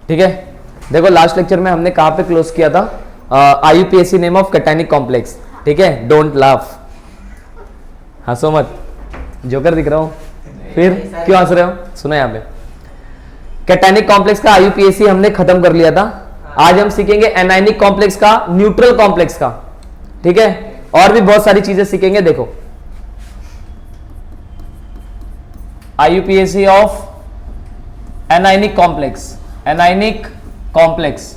ठीक है, देखो लास्ट लेक्चर में हमने कहां पे क्लोज किया था, IUPAC name of cationic complex. ठीक है, डोंट लाफ, हंसो मत, जोकर दिख रहा हूं, फिर क्यों हंस रहे हो? सुनो यहाँ पे, कैटायनिक कॉम्प्लेक्स का IUPAC हमने खत्म कर लिया था। आज हम सीखेंगे एनायनिक कॉम्प्लेक्स का, न्यूट्रल कॉम्प्लेक्स का। ठीक है, और भी बहुत सारी चीजें सीखेंगे। देखो IUPAC of anionic complex, anionic complex.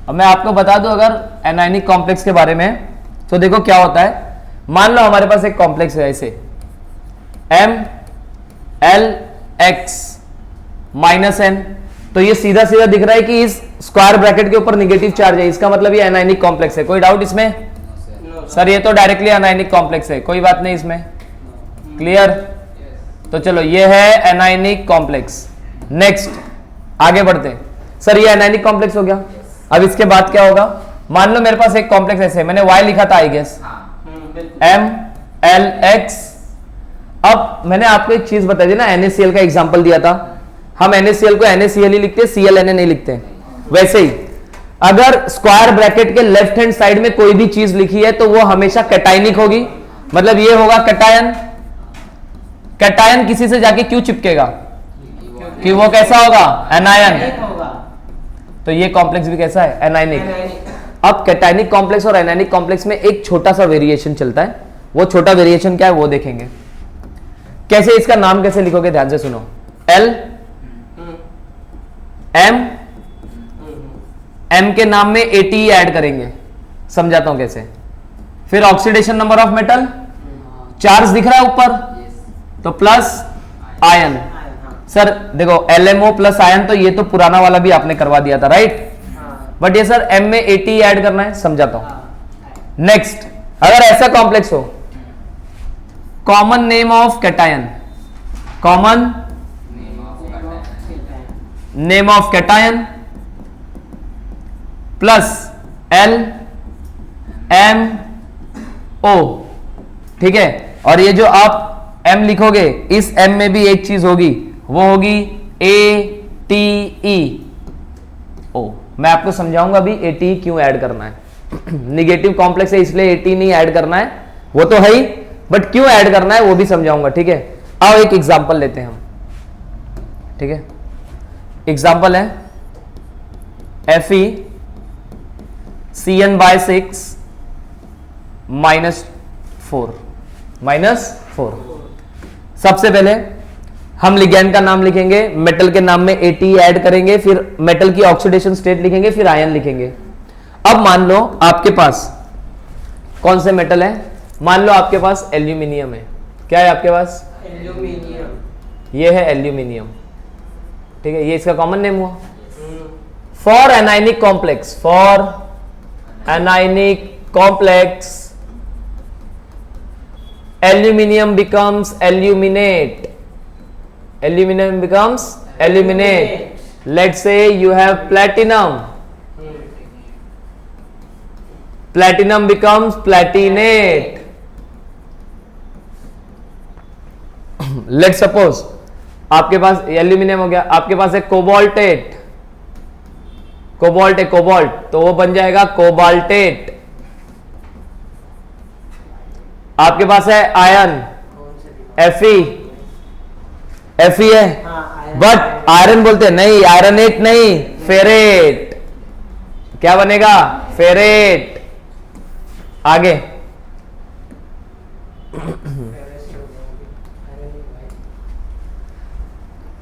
अब मैं आपको बता दूं अगर एनायनिक कॉम्प्लेक्स के बारे में, तो देखो क्या होता है। मान लो हमारे पास एक कॉम्प्लेक्स है ऐसे MLX -N, तो ये सीधा सीधा दिख रहा है कि इस स्क्वायर ब्रैकेट के ऊपर निगेटिव चार्ज है, इसका मतलब ये एनायनिक कॉम्प्लेक्स है। कोई डाउट इसमें? सर ये तो डायरेक्टली एनायनिक कॉम्प्लेक्स है, कोई बात नहीं इसमें, क्लियर? तो चलो ये है एनायनिक कॉम्प्लेक्स। नेक्स्ट आगे बढ़ते हैं। सर ये एनायनिक कॉम्प्लेक्स हो गया, अब इसके बाद क्या होगा? मान लो मेरे पास एक कॉम्प्लेक्स ऐसे, मैंने Y लिखा था आई गेस, MLX। अब मैंने आपको एक चीज बताई थी ना, NaCl का एग्जांपल दिया था। हम NaCl को NaCl ही लिखते हैं, ClNa नहीं लिखते। वैसे ही अगर स्क्वायर ब्रैकेट के लेफ्ट हैंड साइड में कोई भी चीज लिखी है तो वो हमेशा कैटायनिक होगी, मतलब ये होगा कैटायन। कैटायन किसी से जाके क्यों चिपकेगा? कि वो कैसा होगा? एनायन। तो ये कॉम्प्लेक्स भी कैसा है? एनायनिक। अब कैटायनिक कॉम्प्लेक्स और एनायनिक कॉम्प्लेक्स में एक छोटा सा वेरिएशन चलता है, वो छोटा वेरिएशन क्या है वो देखेंगे। कैसे? इसका नाम कैसे लिखोगे, ध्यान से सुनो। L M के नाम में ATE ऐड करेंगे, समझाता हूं कैसे। फिर oxidation number of metal, charge दिख रहा है ऊपर, तो प्लस आयन। सर देखो LMO प्लस आयन, तो ये तो पुराना वाला भी आपने करवा दिया था, राइट? बट ये सर M में ATE ऐड करना है, समझाता हूं। नेक्स्ट, अगर ऐसा कॉम्प्लेक्स हो, common name of cation, common name of cation plus LMO, ठीक है। और ये जो आप M लिखोगे, इस M में भी एक चीज होगी, वो होगी ATE। मैं आपको समझाऊंगा अभी ATE क्यों ऐड करना है। निगेटिव कॉम्प्लेक्स है इसलिए ATE नहीं ऐड करना है, वो तो है ही, बट क्यों ऐड करना है वो भी समझाऊंगा। ठीक है, आओ एक एग्जांपल लेते हैं हम। ठीक है, एग्जांपल है FeCN/6 -4। सबसे पहले हम लिगैंड का नाम लिखेंगे, मेटल के नाम में ATE ऐड करेंगे, फिर मेटल की ऑक्सीडेशन स्टेट लिखेंगे, फिर आयन लिखेंगे। अब मान लो आपके पास कौन से मेटल है? मान लो आपके पास एल्यूमिनियम है। क्या है आपके पास? एल्यूमिनियम। ये है एल्यूमिनियम, ठीक है, ये इसका कॉमन नेम हुआ। For anionic complex, for anionic complex aluminium becomes aluminate, aluminum becomes aluminate. Let's say you have platinum, platinum becomes platinate. Let's suppose आपके पास एल्यूमिनियम हो गया, आपके पास है कोबाल्टेट, कोबाल्ट है कोबाल्ट, तो वो बन जाएगा कोबाल्टेट। आपके पास है आयन Fe है, बट आयरन बोलते हैं नहीं, आयरनेट नहीं, फेरेट। क्या बनेगा? फेरेट। आगे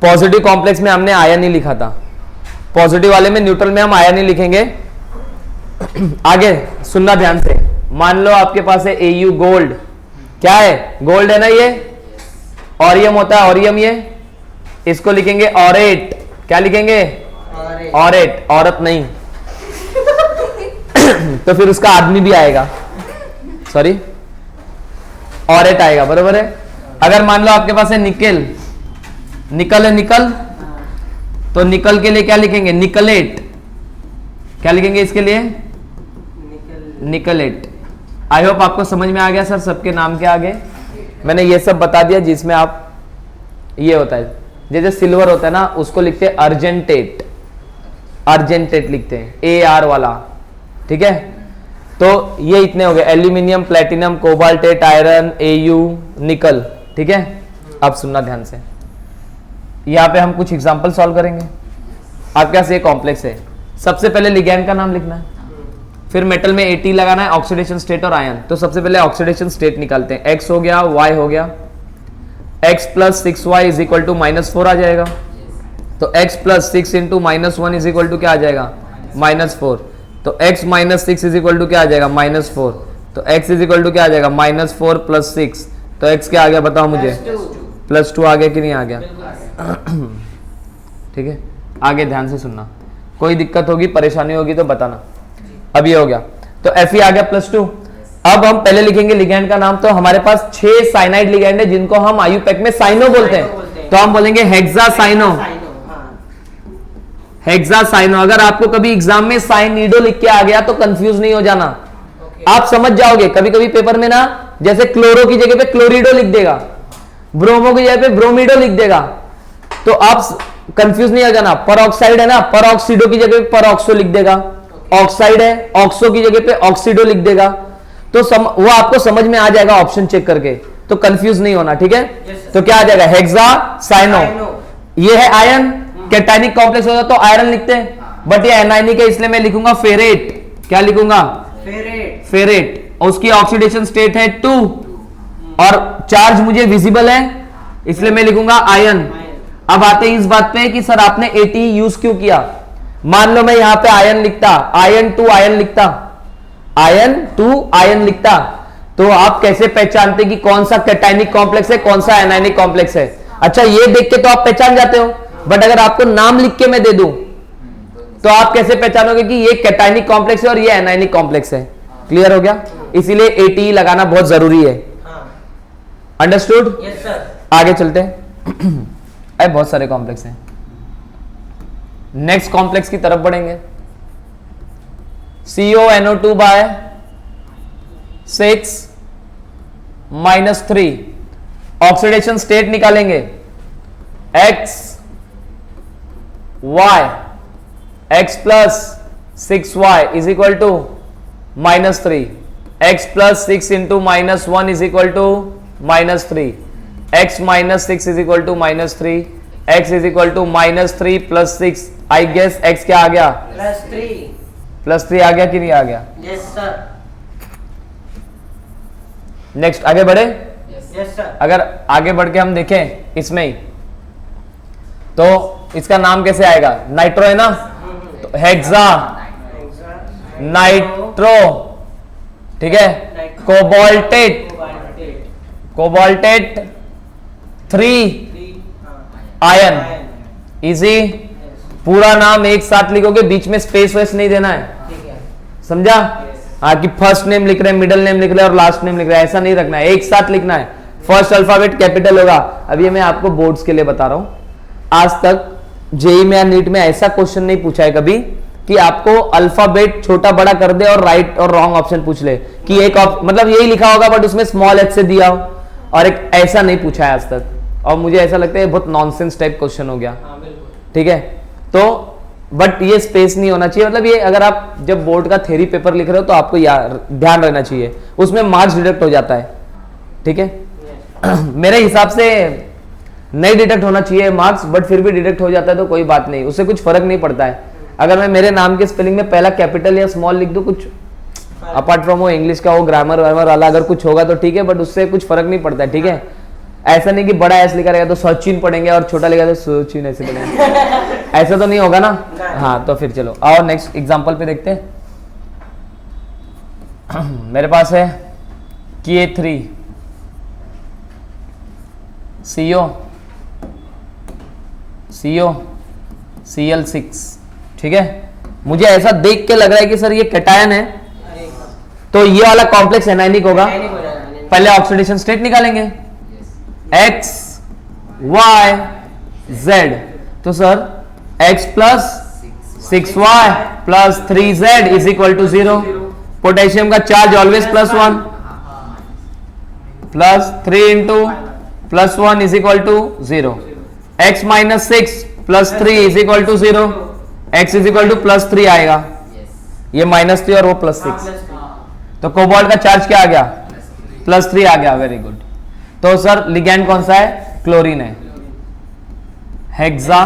पॉजिटिव कॉम्प्लेक्स में हमने आयन ही लिखा था, पॉजिटिव वाले में, न्यूट्रल में हम आयन ही लिखेंगे। आगे सुनना ध्यान से। मान लो आपके पास है AU गोल्ड। क्या है? गोल्ड है ना ये, ऑरियम होता है, ऑरियम। ये इसको लिखेंगे ऑरेट। क्या लिखेंगे? ऑरेट, औरत नहीं। तो फिर उसका आदमी भी आएगा, सॉरी ऑरेट आएगा, बरोबर है। अगर मान लो आपके पास है निकेल, निकल है निकल, तो निकल के लिए क्या लिखेंगे? निकलेट। क्या लिखेंगे इसके लिए? निकलेट। आई होप आपको समझ में आ गया सर, सबके नाम के आगे मैंने ये सब बता दिया जिसमें आप, ये होता है जैसे सिल्वर होता है ना, उसको लिखते हैं अर्जेंटेट, अर्जेंटेट लिखते हैं AR वाला, ठीक है। तो ये इतने हो गए, aluminium, platinum, cobaltate, iron, AU, निकल, ठीक है। अब सुनना ध्यान से, यहाँ पे हम कुछ एग्जांपल सॉल्व करेंगे। आपके पास ये कॉम्प्लेक्स है, सबसे पहले लिगैंड का नाम लिखना है, फिर मेटल में AT लगाना है, ऑक्सीडेशन स्टेट और आयन। तो सबसे पहले ऑक्सीडेशन स्टेट निकालते हैं, X हो गया, Y हो गया, X plus 6Y is equal to -4 आ जाएगा। तो X plus 6 into -1 is equal to क्या आ जाएगा, -4। तो X minus 6 is equal to क्या आ जाएगा, -4। तो X इज इक्वल टू क्या आ जाएगा, -4 प्लस 6। तो X क्या आ गया बताओ मुझे, +2 आ गया कि नहीं आ गया, ठीक है। आगे ध्यान से सुनना, कोई दिक्कत होगी, परेशानी होगी तो बताना। अब ये हो गया, तो Fe आ गया +2। अब हम पहले लिखेंगे लिगैंड का नाम। तो हमारे पास 6 साइनाइड लिगैंड है जिनको हम IUPAC में साइनो बोलते हैं। तो हम बोलेंगे हेक्सासाइनो, हेक्सासाइनो। अगर आपको कभी एग्जाम में साइनिडो लिख के आ गया तो कंफ्यूज नहीं हो जाना, आप समझ जाओगे। कभी कभी पेपर में ना, जैसे क्लोरो की जगह पे क्लोरिडो लिख देगा, ब्रोमो की जगह पे ब्रोमिडो लिख देगा, तो आप कंफ्यूज नहीं हो जाना। परऑक्साइड है ना, परऑक्सीडो की जगह पे परऑक्सो लिख देगा, ऑक्साइड है, ऑक्सो की जगह पे ऑक्सीडो लिख देगा। तो वो आपको समझ में आ जाएगा ऑप्शन चेक करके, तो कंफ्यूज नहीं होना, ठीक है। तो क्या आ जाएगा, हेक्सासाइनो। ये है आयन, कैटायनिक कॉम्प्लेक्स होगा तो आयरन लिखते हैं, बट ये एनायनिक है इसलिए मैं लिखूंगा फेरेट। क्या लिखूंगा, फेरेट। और उसकी ऑक्सीडेशन स्टेट है 2 और चार्ज मुझे विजिबल है इसलिए मैं लिखूंगा आयन। अब आते हैं इस बात पे कि सर आपने AT यूज क्यों किया। मान लो मैं यहां पे आयन लिखता, आयन टू आयन लिखता, आयन टू आयन लिखता, तो आप कैसे पहचानते कि कौन सा कैटायनिक कॉम्प्लेक्स है, कौन सा एनायनिक कॉम्प्लेक्स है। अच्छा ये देख के तो आप पहचान जाते हो, बट अगर आपको नाम लिख के मैं दे दूं तो आप कैसे पहचानोगे कि ये कैटायनिक कॉम्प्लेक्स है और ये एनायनिक कॉम्प्लेक्स है। क्लियर हो गया, इसीलिए AT लगाना बहुत जरूरी है। Understood, yes sir. आगे चलते हैं। अरे बहुत सारे कॉम्प्लेक्स हैं, नेक्स्ट कॉम्प्लेक्स की तरफ बढ़ेंगे। CONO2 बाय 6 -3, ऑक्सीडेशन स्टेट निकालेंगे, X Y, X plus 6Y is equal to -3, X plus 6 into -1 is equal to -3, X minus 6 is equal to -3, X is equal to -3 plus 6। I guess X क्या आ गया, +3 आ गया कि नहीं आ गया। Yes sir. Next आगे बढ़े। Yes sir. अगर आगे बढ़ के हम देखें इसमें ही, तो इसका नाम कैसे आएगा, नाइट्रो है ना, तो हेक्सा नाइट्रो, ठीक है। Cobaltate, cobaltate 3 ion, easy. पूरा नाम एक साथ लिखोगे, बीच में स्पेस वेस नहीं देना है, समझा। हाँ कि फर्स्ट नेम लिख रहे हैं, मिडिल नेम लिख रहे हैं और लास्ट नेम लिख रहे हैं, ऐसा नहीं रखना है, एक साथ लिखना है। फर्स्ट अल्फाबेट कैपिटल होगा। अब ये मैं आपको बोर्ड्स के लिए बता रहा हूं, आज तक जेई में या नीट में ऐसा क्वेश्चन नहीं पूछा है कभी कि आपको अल्फाबेट छोटा बड़ा कर दे और राइट और रॉन्ग ऑप्शन पूछ ले कि एक मतलब यही लिखा होगा बट उसमें स्मॉल h से दिया हो, और एक ऐसा नहीं पूछा है आज तक। और मुझे ऐसा लगता है बहुत नॉनसेंस टाइप क्वेश्चन हो गया, ठीक है। तो बट ये स्पेस नहीं होना चाहिए, मतलब ये अगर आप जब बोर्ड का थ्योरी पेपर लिख रहे हो तो आपको ध्यान रहना चाहिए, उसमें मार्क्स डिडक्ट हो जाता है, ठीक है। मेरे हिसाब से नहीं डिडक्ट होना चाहिए मार्क्स, बट फिर भी डिडक्ट हो जाता है तो कोई बात नहीं, उससे कुछ फर्क नहीं पड़ता है। अगर मैं मेरे नाम के स्पेलिंग में पहला कैपिटल या स्मॉल लिख दूं, कुछ अपार्ट फ्रॉम वो इंग्लिश का वो ग्रामर वामर वाला अगर कुछ होगा तो ठीक है, बट उससे कुछ फर्क नहीं पड़ता है, ठीक है। ऐसा नहीं कि बड़ा एस लिखा रहेगा तो सचिन पढ़ेंगे और छोटा लिखा तो सचिन ऐसे पढ़ेंगे, ऐसा तो नहीं होगा ना। हाँ तो फिर चलो और नेक्स्ट एग्जांपल पे देखते हैं। मेरे पास है Ka3 CO Cl6, ठीक है। मुझे ऐसा देख के लग रहा है कि सर ये कैटायन है, तो ये वाला कॉम्प्लेक्स एनायनिक होगा। पहले ऑक्सीडेशन स्टेट निकालेंगे, X Y Z, तो sir X plus 6Y plus 3Z is equal to 0। Potassium का charge always +1, plus 3 into +1 is equal to 0। x minus 6 plus 3 is equal to 0, x is equal to plus 3 आएगा, ये minus 3 और वो plus 6, तो cobalt का charge क्या आ गया, प्लस 3 आ गया। Very good. तो सर लिगैंड कौन सा है, क्लोरीन है, हेक्सा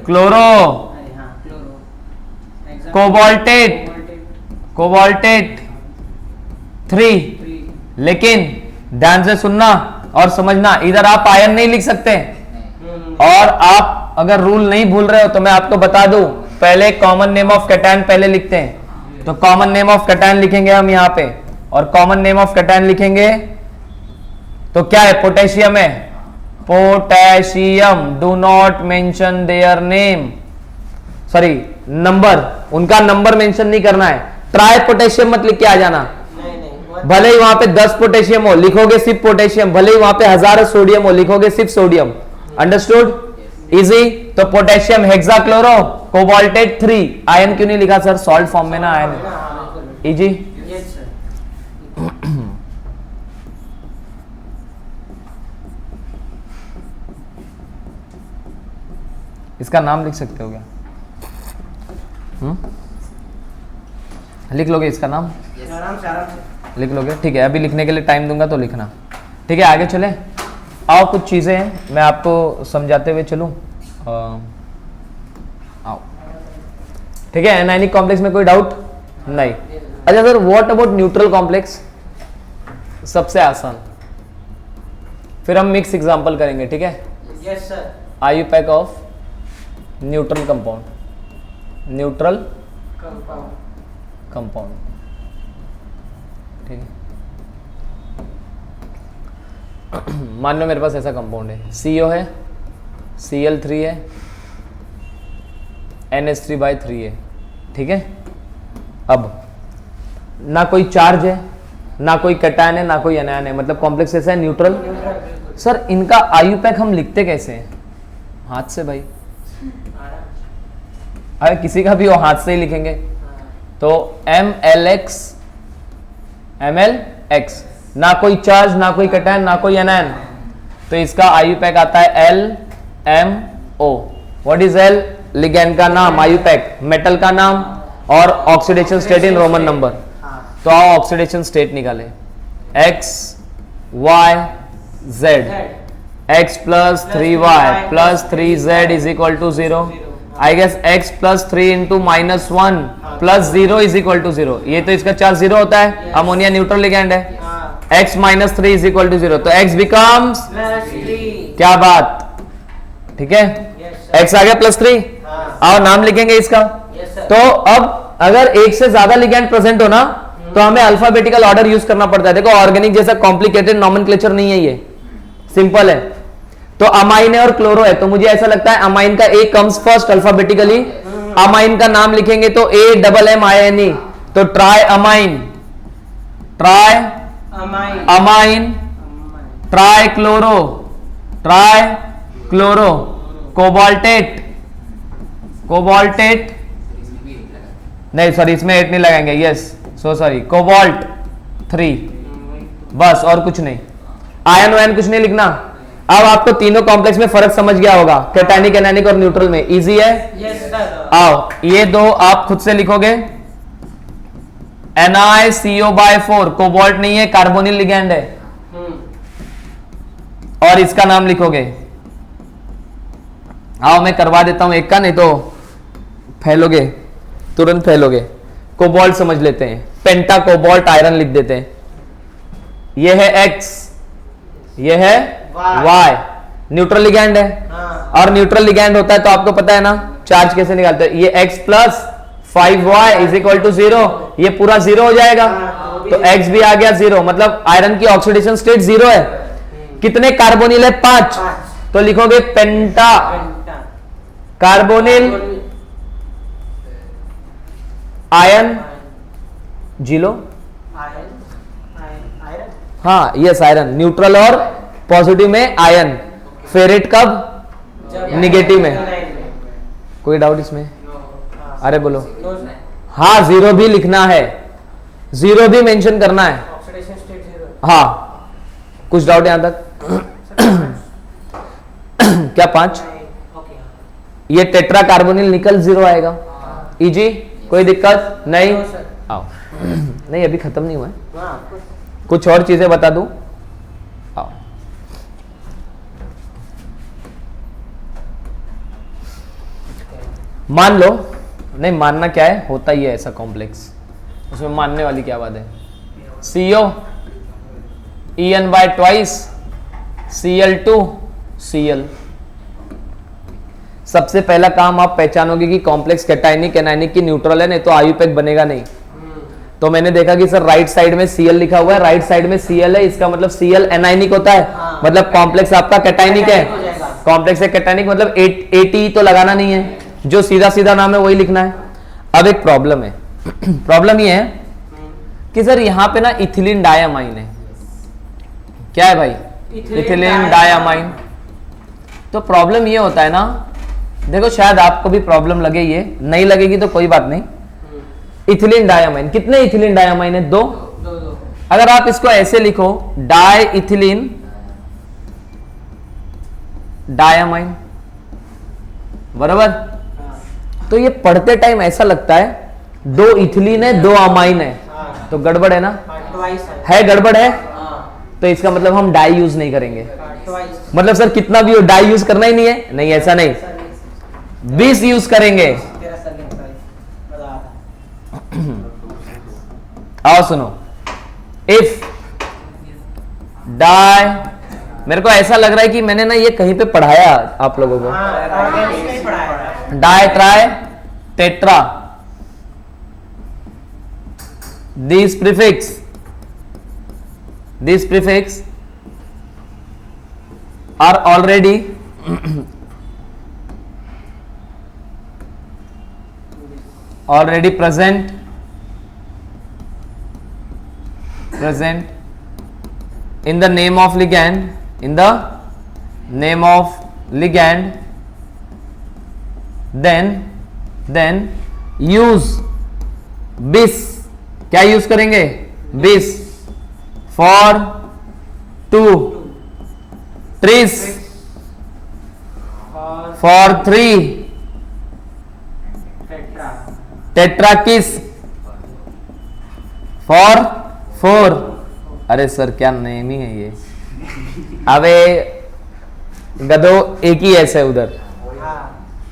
क्लोरो कोबाल्टेट, कोबाल्टेट 3। लेकिन ध्यान से सुनना और समझना, इधर आप आयन नहीं लिख सकते, और आप अगर रूल नहीं भूल रहे हो तो मैं आपको बता दूं, पहले कॉमन नेम ऑफ कैटायन पहले लिखते हैं, तो कॉमन नेम ऑफ कैटायन लिखेंगे हम यहां पे, और कॉमन नेम ऑफ कैटायन लिखेंगे तो क्या है, पोटेशियम है, potassium. Do not mention their name, sorry number, उनका नंबर मेंशन नहीं करना है। ट्राई पोटेशियम मत लिख के आ जाना, भले ही वहां पे 10 पोटेशियम हो लिखोगे सिर्फ पोटेशियम, भले ही वहां पे 1000 सोडियम हो लिखोगे सिर्फ सोडियम। Understood, easy. तो पोटेशियम हेक्साक्लोरो कोबाल्टेट 3, आयन क्यों नहीं लिखा सर, सॉल्ट फॉर्म में ना आयन, इजी। इसका नाम लिख सकते हो क्या, लिख लोगे इसका नाम, लिख लोगे, ठीक है। अभी लिखने के लिए टाइम दूंगा तो लिखना, ठीक है। आगे चले, आओ कुछ चीजें हैं मैं आपको समझाते हुए चलूं, आओ, ठीक है। एनायनिक कॉम्प्लेक्स में कोई डाउट नहीं। अच्छा sir, what about neutral complex, सबसे आसान, फिर हम मिक्स एग्जांपल करेंगे, ठीक है। Yes sir. IUPAC of neutral compound, neutral compound, ठीक है। मान लो मेरे पास ऐसा कंपाउंड है, CO है, Cl3 है, NH3/3 है, ठीक है। अब ना कोई चार्ज है, ना कोई कैटायन है, ना कोई एनायन है, मतलब कॉम्प्लेक्स ऐसा है न्यूट्रल। सर इनका आईयूपैक हम लिखते कैसे हैं, हाथ से भाई, अरे किसी का भी हो हाथ से ही लिखेंगे, तो MLX, ना कोई चार्ज, ना कोई कैटायन, ना कोई एनायन, तो इसका आईयूपैक आता है LMO। What is L, ligand का नाम, आईयूपैक मेटल का नाम, और oxidation state in Roman number. तो आओ ऑक्सीडेशन स्टेट निकाले, X Y Z, X plus 3Y plus 3Z is equal to 0। I guess X plus 3 into -1 plus 0 is equal to 0। ये तो इसका चार्ज 0 होता है, अमोनिया न्यूट्रल लिगैंड है। X minus 3 is equal to 0, तो X becomes क्या बात, ठीक है। X आ गया +3, और नाम लिखेंगे इसका। तो अब अगर एक से ज्यादा लिगैंड प्रेजेंट हो ना, तो हमें अल्फाबेटिकल ऑर्डर यूज करना पड़ता है। देखो ऑर्गेनिक जैसा कॉम्प्लिकेटेड नॉमेनक्लेचर नहीं है, ये सिंपल है। तो अमाइन है और क्लोरो है, तो मुझे ऐसा लगता है अमाइन का A comes first alphabetically. Amine का नाम लिखेंगे तो AMMINE, तो try amine, try amine, try chloro, try chloro, cobaltate, cobaltate नहीं सॉरी इसमें 8 नहीं लगाएंगे, यस सो सॉरी, कोबाल्ट 3, बस और कुछ नहीं, आयन वायन कुछ नहीं लिखना। अब आपको तीनों कॉम्प्लेक्स में फर्क समझ गया होगा, कैटायनिक, एनायनिक और न्यूट्रल में, इजी है। Yes sir. आओ ये दो आप खुद से लिखोगे, NiCO/4 कोबाल्ट नहीं है, कार्बोनिल लिगैंड है, और इसका नाम लिखोगे। आओ मैं करवा देता हूं एक का, नहीं तो फैलोगे, तुरंत फैलोगे। कोबाल्ट समझ लेते हैं, पेंटा कोबाल्ट आयरन लिख देते हैं। ये है X, ये है Y, न्यूट्रल लिगैंड है। और न्यूट्रल लिगैंड होता है तो आपको पता है ना चार्ज कैसे निकालते हैं, ये X plus 5Y is equal to 0, ये पूरा 0 हो जाएगा, तो X भी आ गया 0, मतलब आयरन की ऑक्सीडेशन स्टेट 0 है। कितने कार्बोनिल है, 5, तो लिखोगे पेंटा कार्बोनिल आयन जीलो, हाँ यस आयरन, न्यूट्रल और पॉजिटिव में आयन, फेरेट कब, निगेटिव में। कोई डाउट इसमें, अरे बोलो, हाँ 0 भी लिखना है, 0 भी मेंशन करना है, हाँ कुछ डाउट यहां तक क्या 5? ये टेट्रा कार्बोनिल निकल 0 आएगा। इजी, कोई दिक्कत नहीं? आओ। नहीं अभी खत्म नहीं हुआ है, कुछ और चीजें बता दूं। आओ, मान लो, नहीं मानना क्या है, होता ही है ऐसा कॉम्प्लेक्स, उसमें मानने वाली क्या बात है। CO En by twice Cl2 Cl। सबसे पहला काम आप पहचानोगे कि कॉम्प्लेक्स कैटायनिक एनायनिक की न्यूट्रल है, नहीं तो आयुपेक बनेगा नहीं। तो मैंने देखा कि सर राइट साइड में Cl लिखा हुआ है, राइट साइड में Cl है, इसका मतलब Cl एनायनिक होता है, मतलब कॉम्प्लेक्स आपका कैटायनिक है। कॉम्प्लेक्स है कैटायनिक मतलब AT तो लगाना नहीं है, जो सीधा सीधा नाम है वही लिखना है। अब एक प्रॉब्लम है प्रॉब्लम ये है कि सर यहां पे ना इथिलीन डायमाइन है। क्या है भाई? Ethylene diamine. तो प्रॉब्लम ये होता है ना, देखो शायद आपको भी प्रॉब्लम लगे, ये नहीं लगेगी तो कोई बात नहीं। इथिलीन डायमाइन, कितने इथिलीन डायमाइन है? 2। अगर आप इसको ऐसे लिखो डाई इथिलीन डायमाइन, बराबर, तो ये पढ़ते टाइम ऐसा लगता है 2 इथिलीन है 2 अमाइन है, तो गड़बड़ है ना? है गड़बड़ है, तो इसका मतलब हम डाई यूज नहीं करेंगे। मतलब सर कितना भी हो डाई यूज करना ही नहीं है, नहीं ऐसा नहीं, 20 यूज करेंगे। आओ सुनो, इफ डाई, मेरे को ऐसा लग रहा है कि मैंने ना ये कहीं पे पढ़ाया आप लोगों को, di tri tetra, these prefix are already present in the name of ligand, then use bis, क्या यूज करेंगे? बिस फॉर 2, ट्रिस फॉर 3, टेट्रा किस फॉर 4। अरे सर क्या नेम ही है ये, अबे गधो एक ही ऐसे उधर,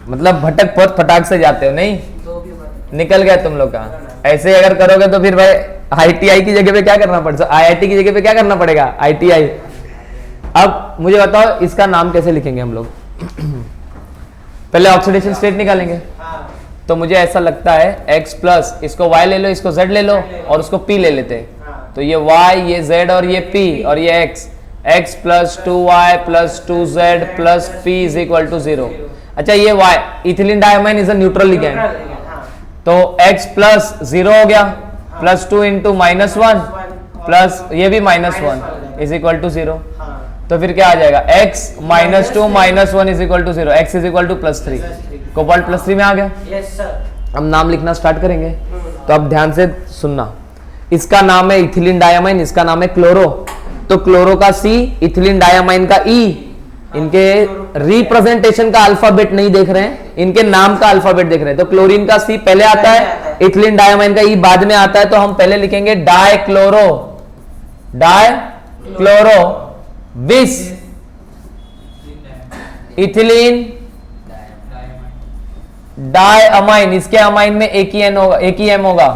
मतलब भटक बहुत फटाक से जाते हो, नहीं निकल गए तुम लोग का। ऐसे अगर करोगे तो फिर भाई ITI की जगह पे क्या करना पड़ेगा, IIT की जगह पे क्या करना पड़ेगा, ITI। अब मुझे बताओ इसका नाम कैसे लिखेंगे हम लोग? पहले ऑक्सीडेशन स्टेट निकालेंगे। तो मुझे ऐसा लगता है X प्लस, इसको Y ले लो, इसको Z ले लो और उसको P ले लेते हैं। तो ये Y, ये Z और ये P और ये X plus 2Y plus 2Z plus P is equal to 0। अच्छा ये Y, ethylene diamine is a neutral ligand, तो X प्लस 0 हो गया, प्लस 2 इंटू -1 प्लस ये भी -1 इज इक्वल टू 0। तो फिर क्या आ जाएगा? X minus 2 -1 is equal to 0, X is equal to +3, cobalt +3 में आ गया। अब नाम लिखना स्टार्ट करेंगे, तो अब ध्यान से सुनना। इसका नाम है इथिलीन डायमाइन, इसका नाम है क्लोरो, तो क्लोरो का C, इथिलीन डायमाइन का E। इनके रिप्रेजेंटेशन का अल्फाबेट नहीं देख रहे हैं, इनके नाम का अल्फाबेट देख रहे हैं। तो क्लोरीन का C पहले आता है, इथिलीन डायमाइन का E बाद में आता है, तो हम पहले लिखेंगे डाइक्लोरो बिस इथिलीन डायमाइन। इसके अमाइन में एक ही N होगा, एक ही M होगा।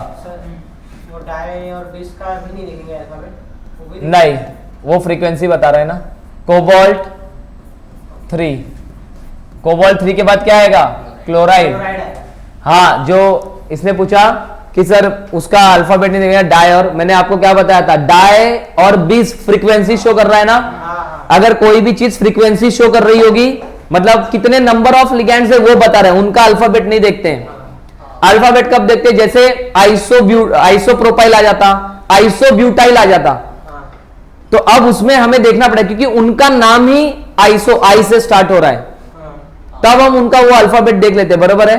वो डाई और बिस का भी नहीं लिखेंगे अल्फाबेट? नहीं, वो फ्रीक्वेंसी बता रहे हैं ना। कोबाल्ट 3, कोबाल्ट 3 के बाद क्या आएगा? क्लोराइड। हाँ, जो इसने पूछा कि सर उसका अल्फाबेट नहीं देखेगा, डाई और, मैंने आपको क्या बताया था, डाई और बिस फ्रीक्वेंसी शो कर रहा है ना। अगर कोई भी चीज फ्रीक्वेंसी शो कर रही होगी, मतलब कितने नंबर ऑफ लिगैंड्स है वो बता रहे हैं, उनका अल्फाबेट नहीं देखते हैं। अल्फाबेट कब देखते हैं? जैसे आइसोप्रोपाइल आ जाता, आइसोब्यूटाइल आ जाता, तो अब उसमें हमें देखना पड़ेगा क्योंकि उनका नाम ही आई से स्टार्ट हो रहा है, तब हम उनका वो अल्फाबेट देख लेते हैं, बराबर है?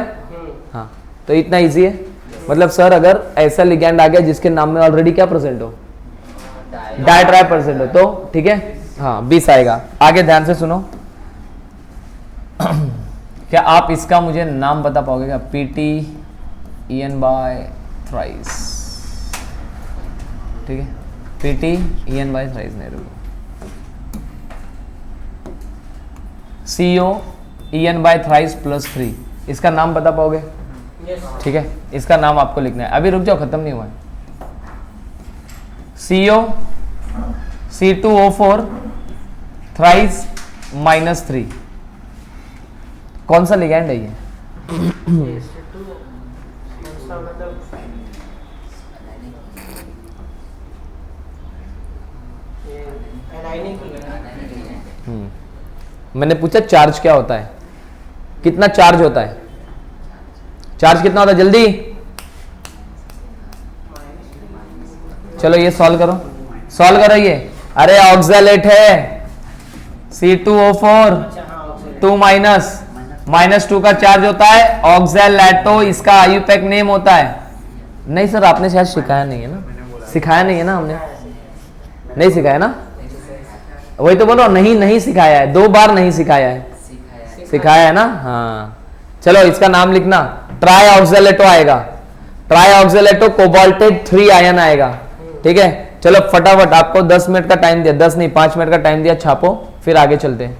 हाँ, तो इतना इजी है। मतलब सर अगर ऐसा लिगैंड आ गया जिसके नाम में ऑलरेडी क्या प्रेजेंट हो, डाई ट्राई प्रेजेंट हो, तो ठीक है, हाँ 20 आएगा। आगे ध्यान से सुनो, क्या आप इसका मुझे नाम बता पाओगे क्या? PT EN बाय थ्राइस, ठीक है, PT EN बाय थ्राइस नहीं रुको, CO EN by thrice plus 3, इसका नाम बता पाओगे? ठीक है, इसका नाम आपको लिखना है। अभी रुक जाओ, खत्म नहीं हुआ है। CO C2O4 थ्राइस माइनस 3, कौन सा लिगैंड है ये? मैंने पूछा चार्ज क्या होता है, कितना चार्ज होता है, चार्ज कितना होता है, जल्दी चलो ये सॉल्व करो, सॉल्व करो ये। अरे ऑक्सैलेट है, C2O4 2 माइनस 2 का चार्ज होता है ऑक्सैलेटो, इसका आयुपैक नेम होता है। नहीं सर आपने शायद सिखाया नहीं है ना, सिखाया नहीं है ना, हमने नहीं सिखाया ना, वही तो बोलो, नहीं सिखाया है, 2 बार नहीं सिखाया है, सिखाया है ना। हाँ चलो इसका नाम लिखना, ट्राई ऑक्सैलेटो आएगा, ट्राई ऑक्सैलेटो कोबाल्टेट 3 आयन आएगा, ठीक है। चलो फटाफट, आपको 10 मिनट का टाइम दिया, 10 नहीं 5 मिनट का टाइम दिया, छापो फिर आगे चलते हैं।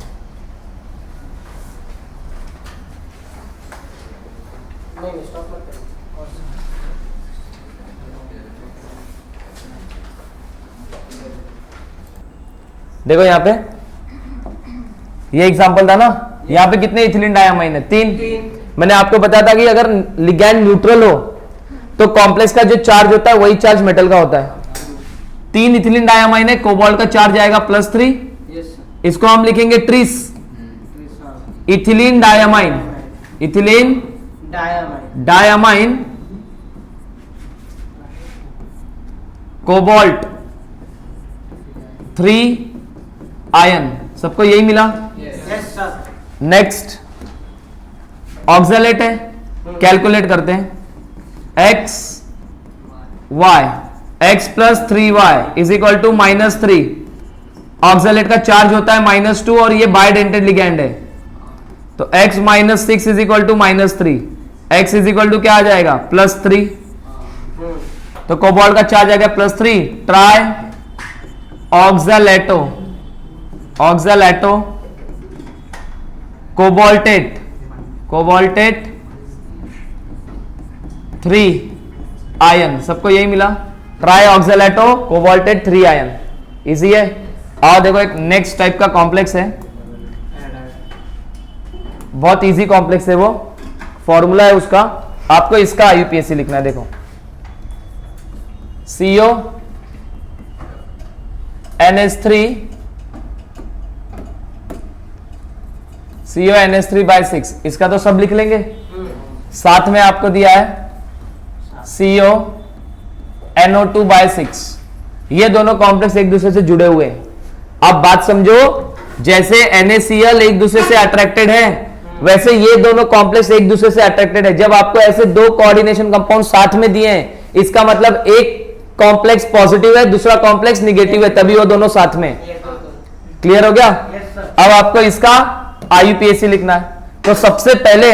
देखो यहाँ पे ये एग्जांपल था ना, यहाँ पे कितने इथिलीन डायमाइन है? 3। मैंने आपको बताया था कि अगर लिगैंड न्यूट्रल हो तो कॉम्प्लेक्स का जो चार्ज होता है वही चार्ज मेटल का होता है। 3 इथिलीन डायमाइन है, कोबाल्ट का चार्ज आएगा +3, इसको हम लिखेंगे tris, ethylene diamine, ethylene diamine cobalt 3 ion, सबको यही मिला। नेक्स्ट ऑक्सैलेट है, कैलकुलेट करते हैं, x plus 3y is equal to -3। Oxalate का चार्ज होता है -2 और ये बायडेंटेड लिगैंड है, तो x - 6 is equal to -3, x is equal to क्या आ जाएगा? +3। तो कोबाल्ट का चार्ज आ गया +3, ट्राई ऑक्सैलेटो कोबाल्टेट 3 आयन, सबको यही मिला, ट्राई ऑक्सैलेटो कोबाल्टेट 3 आयन, इजी है। और देखो एक नेक्स्ट टाइप का कॉम्प्लेक्स है, बहुत इजी कॉम्प्लेक्स है, वो फॉर्मूला है उसका, आपको इसका आईयूपीएसी लिखना है। देखो CONH3/6, इसका तो सब लिख लेंगे, साथ में आपको दिया है CONO2/6, ये दोनों कॉम्प्लेक्स एक दूसरे से जुड़े हुए हैं। अब बात समझो, जैसे NaCl एक दूसरे से अट्रैक्टेड है, वैसे ये दोनों कॉम्प्लेक्स एक दूसरे से अट्रैक्टेड है। जब आपको ऐसे 2 कोऑर्डिनेशन कंपाउंड साथ में दिए हैं, इसका मतलब एक कॉम्प्लेक्स पॉजिटिव है, दूसरा कॉम्प्लेक्स निगेटिव है, तभी वो दोनों साथ में। क्लियर हो गया? अब आपको इसका आईयूपीएसी लिखना है, तो सबसे पहले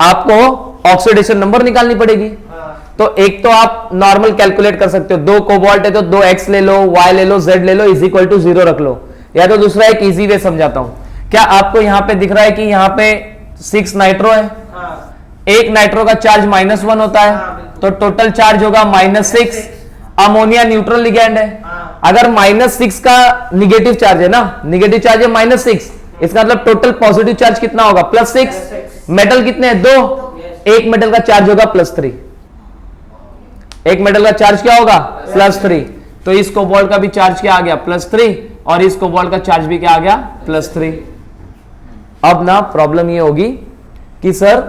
आपको ऑक्सीडेशन नंबर निकालनी पड़ेगी। तो एक तो आप नॉर्मल कैलकुलेट कर सकते हो, 2 कोबाल्ट है तो 2x ले लो, y ले लो, z ले लो, इज इक्वल टू 0 रख लो। या तो दूसरा एक इजी वे समझाता हूं, क्या आपको यहां पे दिख रहा है कि यहां पे 6 नाइट्रो है, एक नाइट्रो का चार्ज -1 होता है, तो टोटल चार्ज होगा -6। अमोनिया न्यूट्रल लिगैंड है, अगर -6 का निगेटिव चार्ज है ना, निगेटिव चार्ज है -6, इसका मतलब टोटल पॉजिटिव चार्ज कितना होगा? +6। मेटल कितने हैं? 2, एक मेटल का चार्ज होगा +3, एक मेटल का चार्ज क्या होगा? +3। तो इस कोबाल्ट का भी चार्ज क्या आ गया? +3, और इस कोबाल्ट का चार्ज भी क्या आ गया? +3। अब ना प्रॉब्लम ये होगी कि सर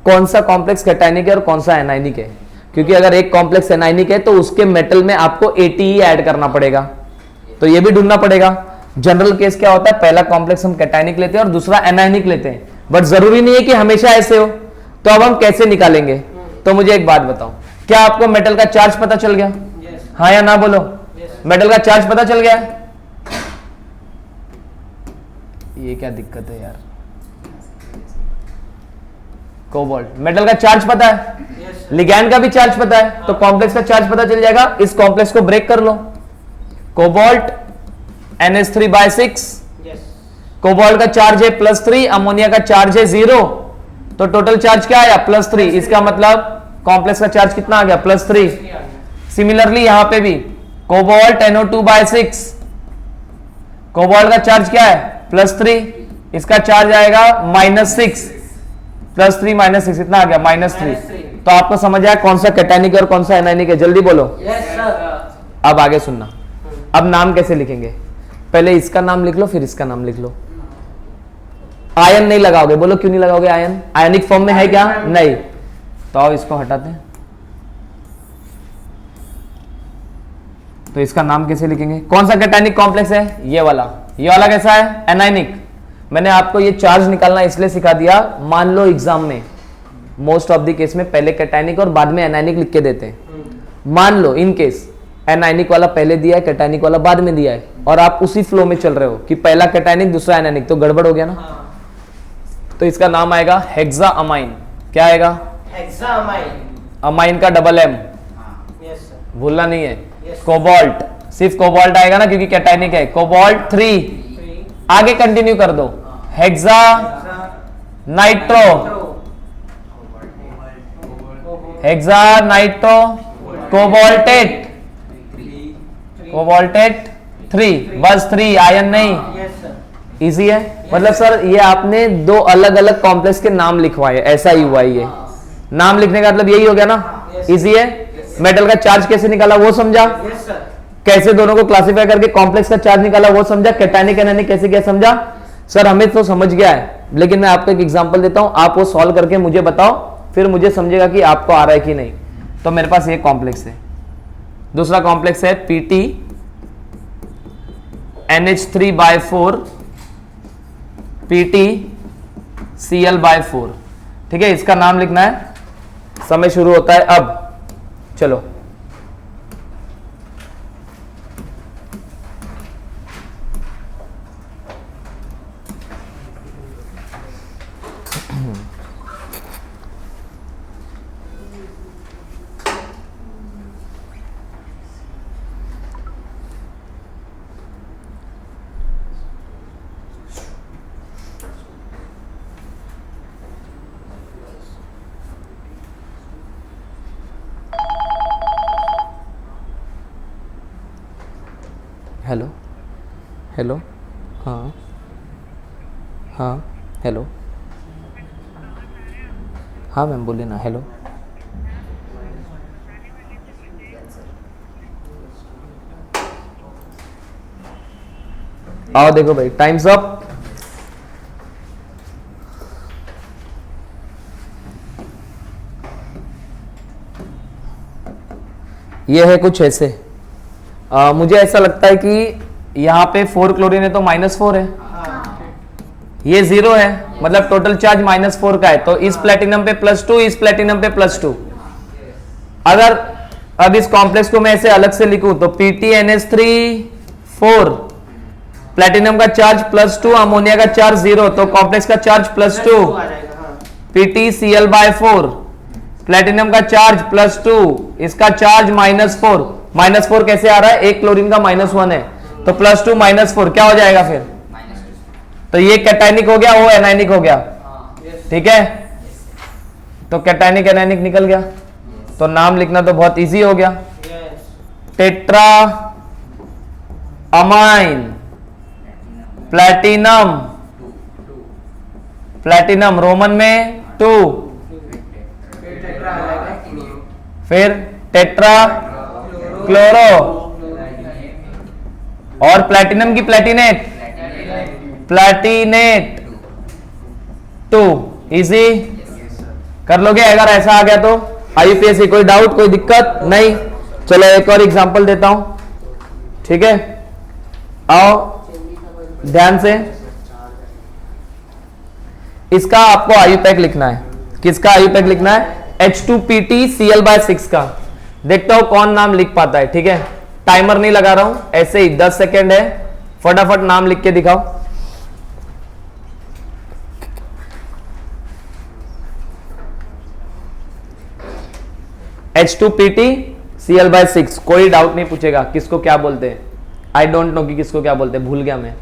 कौन सा कॉम्प्लेक्स कैटायनिक है और कौन सा एनायनिक है, क्योंकि अगर एक कॉम्प्लेक्स एनायनिक है तो उसके मेटल में आपको ATE ऐड करना पड़ेगा, तो ये भी ढूंढना पड़ेगा। जनरल केस क्या होता है, पहला कॉम्प्लेक्स हम कैटायनिक लेते हैं और दूसरा एनायनिक लेते हैं, बट जरूरी नहीं है कि हमेशा ऐसे हो। तो अब हम कैसे निकालेंगे? तो मुझे एक बात बताओ, क्या आपको मेटल का चार्ज पता चल गया? हाँ या ना बोलो। मेटल का चार्ज पता चल गया? ये क्या दिक्कत है यार, कोबाल्ट। मेटल का चार्ज पता है, Yes. लिगैंड का भी चार्ज पता है, तो कॉम्प्लेक्स का चार्ज पता चल जाएगा। इस कॉम्प्लेक्स को ब्रेक कर लो, कोबाल्ट NH3/6, Yes. कोबाल्ट का चार्ज है +3, अमोनिया का चार्ज है 0, तो टोटल चार्ज क्या आया +3। इसका मतलब कॉम्प्लेक्स का चार्ज कितना आ गया +3। सिमिलरली यहां पे भी कोबाल्ट NO2/6, कोबाल्ट का चार्ज क्या है +3, इसका चार्ज आएगा -6, +3 -6 इतना आ गया -3। तो आपको समझ आया कौन सा कैटायनिक और कौन सा एनायनिक है? जल्दी बोलो। Yes, sir. अब आगे सुनना। अब नाम कैसे लिखेंगे? पहले इसका नाम लिख लो, फिर इसका नाम लिख लो। आयन नहीं लगाओगे, बोलो क्यों नहीं लगाओगे? आयन आयनिक फॉर्म में है क्या? नहीं। तो आओ इसको हटाते हैं। तो इसका नाम कैसे लिखेंगे? कौन सा कैटायनिक कॉम्प्लेक्स है? ये वाला कैसा है? एनायनिक। मैंने आपको ये चार्ज निकालना इसलिए सिखा दिया, मान लो एग्जाम में मोस्ट ऑफ द केस में पहले कैटायनिक और बाद में एनायनिक लिख के देते हैं। मान लो इन केस एनायनिक वाला पहले दिया है, कैटायनिक वाला बाद में दिया है, और आप उसी फ्लो में चल रहे हो कि पहला कैटायनिक दूसरा एनायनिक, तो गड़बड़ हो गया ना। तो इसका नाम आएगा हेक्सा अमाइन। क्या आएगा? Hexamine. अमाइन का डबल M, Yes, sir. भूलना नहीं है। Yes. कोबाल्ट, सिर्फ कोबाल्ट आएगा ना क्योंकि कैटायनिक है। कोबाल्ट 3, 3. आगे कंटिन्यू कर दो। Hexa nitro, hexa nitro cobaltate, cobaltate 3, बस 3, आयन नहीं। Yes, sir. इजी है। मतलब सर ये आपने दो अलग अलग कॉम्प्लेक्स के नाम लिखवाए, ऐसा ही हुआ ये। नाम लिखने का मतलब यही हो गया ना। इजी है। मेटल का चार्ज कैसे निकाला वो समझा, Yes, sir. कैसे दोनों को क्लासिफाई करके कॉम्प्लेक्स का चार्ज निकाला वो समझा, कैटायनिक एनायनिक कैसे क्या समझा। सर हमें तो समझ गया है, लेकिन मैं आपको एक एग्जांपल देता हूं, आप वो सॉल्व करके मुझे बताओ, फिर मुझे समझेगा कि आपको आ रहा है कि नहीं। तो मेरे पास ये कॉम्प्लेक्स है, दूसरा कॉम्प्लेक्स है PT NH3/4 PT Cl/4। ठीक है, इसका नाम लिखना है। समय शुरू होता है अब। चलो हेलो हेलो, हाँ हाँ हेलो, हाँ मैम बोलिए ना। हेलो, आओ देखो भाई, टाइम्स अप। ये है कुछ ऐसे। मुझे ऐसा लगता है कि यहाँ पे 4 क्लोरीन है तो -4 है, ये 0 है, मतलब टोटल चार्ज -4 का है। तो इस प्लेटिनम पे +2, इस प्लेटिनम पे +2। अगर अब इस कॉम्प्लेक्स को मैं ऐसे अलग से लिखूं तो PTNH3/4, प्लेटिनम का चार्ज +2, अमोनिया का चार्ज 0, तो कॉम्प्लेक्स का चार्ज +2। आ जाएगा, हाँ. PTCl/4, प्लेटिनम का चार्ज +2, इसका चार्ज -4। -4 कैसे आ रहा है? एक क्लोरीन का -1 है, तो +2 -4 क्या हो जाएगा फिर? तो ये कैटायनिक हो गया, वो एनायनिक हो गया। ठीक है, तो कैटायनिक एनायनिक निकल गया। तो नाम लिखना तो बहुत इजी हो गया। Yes. Tetra amine platinum, platinum Roman में 2, टेट्रा आ जाएगा. फिर टेट्रा क्लोरो, और प्लेटिनम की प्लेटिनेट, प्लेटिनेट 2। इजी कर लोगे अगर ऐसा आ गया तो। IUPAC कोई डाउट, कोई दिक्कत नहीं? चलो एक और एग्जांपल देता हूं, ठीक है? आओ ध्यान से, इसका आपको IUPAC लिखना है। किसका IUPAC लिखना है? H2PT Cl/6 का। देखता हूं कौन नाम लिख पाता है। ठीक है, टाइमर नहीं लगा रहा हूं, ऐसे ही 10 सेकेंड है, फटाफट नाम लिख के दिखाओ। H2PT Cl/6, कोई डाउट नहीं पूछेगा किसको क्या बोलते हैं, आई डोंट नो कि किसको क्या बोलते हैं, भूल गया मैं।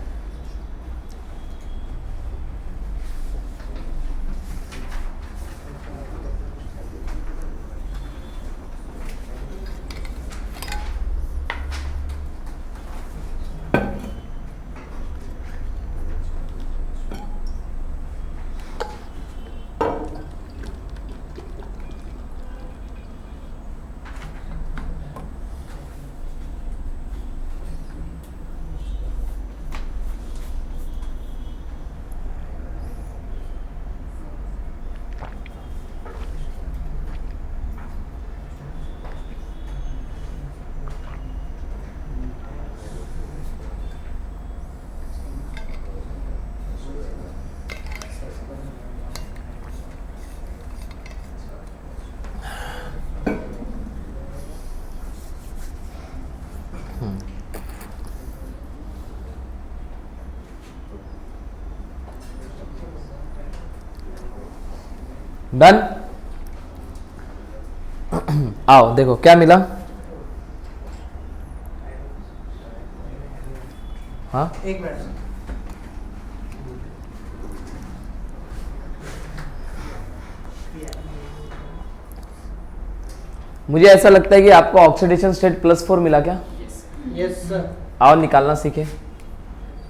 डन। आओ देखो क्या मिला। हाँ एक मिनट। मुझे ऐसा लगता है कि आपको ऑक्सीडेशन स्टेट +4 मिला क्या? Yes sir. आओ निकालना सीखे।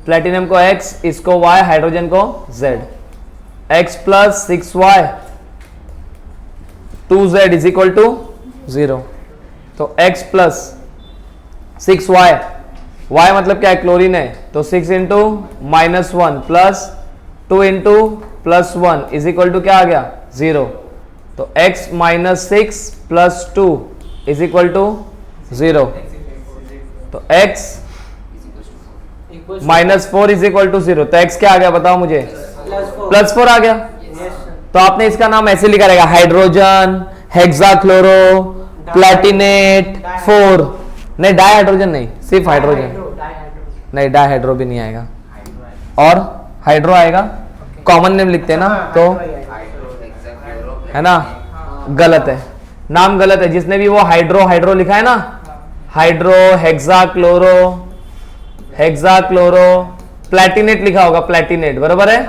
प्लेटिनम को X, इसको Y, हाइड्रोजन को Z। X + 6Y 2Z is equal to 0। तो X + 6Y, Y मतलब क्या है? क्लोरीन है, तो 6 × -1 + 2 × +1 इज इक्वल टू क्या आ गया? 0। तो X - 6 + 2 इज इक्वल टू 0। तो X -4 इज इक्वल टू 0। तो X क्या आ गया बताओ मुझे? +4 आ गया। तो आपने इसका नाम ऐसे लिखा रहेगा, हाइड्रोजन हेक्साक्लोरो प्लैटिनेट 4। नहीं डाइहाइड्रोजन नहीं, सिर्फ हाइड्रोजन। नहीं डाइहाइड्रो भी नहीं आएगा, और हाइड्रो आएगा। कॉमन नेम लिखते हैं ना, तो है ना, गलत है, नाम गलत है। जिसने भी वो हाइड्रो लिखा है ना, हाइड्रो हेक्साक्लोरो प्लैटिनेट लिखा होगा, प्लैटिनेट बराबर है,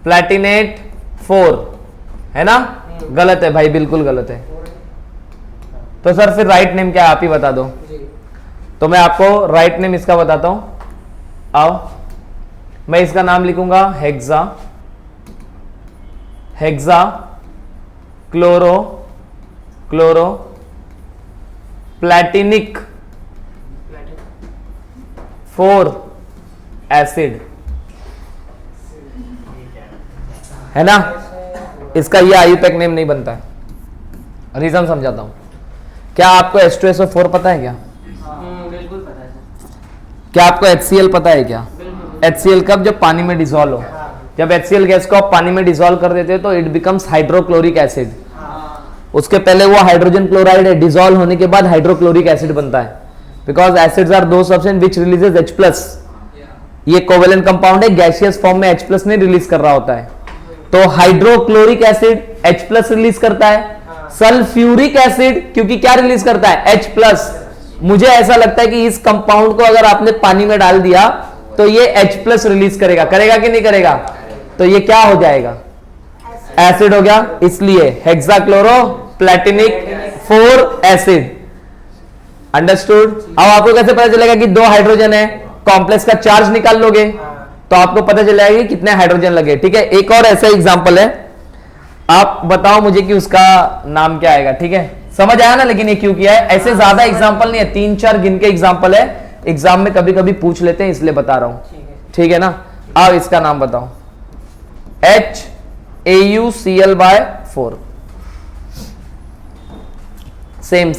प्लैटिनेट 4 है ना, गलत है भाई, बिल्कुल गलत है। तो सर फिर राइट नेम क्या है, आप ही बता दो। तो मैं आपको राइट नेम इसका बताता हूं। आओ, मैं इसका नाम लिखूंगा हेक्सा क्लोरो प्लैटिनिक 4 एसिड, है ना। इसका ये आयुपेक नेम नहीं बनता है, रीजन समझाता हूं। क्या आपको H2SO4 पता है क्या? बिल्कुल पता है। क्या आपको HCl पता है क्या? HCl कब? जब पानी में डिसॉल्व हो। जब HCl गैस को आप पानी में डिसॉल्व कर देते हो तो इट बिकम्स हाइड्रोक्लोरिक एसिड। उसके पहले वो हाइड्रोजन क्लोराइड है, डिसॉल्व होने के बाद हाइड्रोक्लोरिक एसिड बनता है। बिकॉज एसिड्स आर दो सब्सटेंस व्हिच रिलीजेस H+। ये कोवेलेंट कंपाउंड है, गैसियस फॉर्म में H+ नहीं रिलीज कर रहा होता है। तो हाइड्रोक्लोरिक एसिड H+ रिलीज करता है, सल्फ्यूरिक एसिड क्योंकि क्या रिलीज करता है? H+। मुझे ऐसा लगता है कि इस कंपाउंड को अगर आपने पानी में डाल दिया तो ये H+ रिलीज करेगा कि नहीं करेगा? तो ये क्या हो जाएगा? एसिड हो गया। इसलिए हेक्साक्लोरो प्लैटिनिक 4 एसिड। अंडरस्टूड? अब आपको कैसे पता चलेगा कि 2 हाइड्रोजन है? कॉम्प्लेक्स का चार्ज निकाल लोगे तो आपको पता चल जाएगा कि कितने हाइड्रोजन लगे। ठीक है, एक और ऐसा एग्जांपल है, आप बताओ मुझे कि उसका नाम क्या आएगा। ठीक है, समझ आया ना? लेकिन ये क्यों किया है? ऐसे ज्यादा एग्जांपल नहीं है, 3-4 गिन के एग्जांपल है, एग्जाम में कभी कभी पूछ लेते हैं इसलिए बता रहा हूं। ठीक है ना। अब इसका नाम बताओ, HAuCl/4। सेम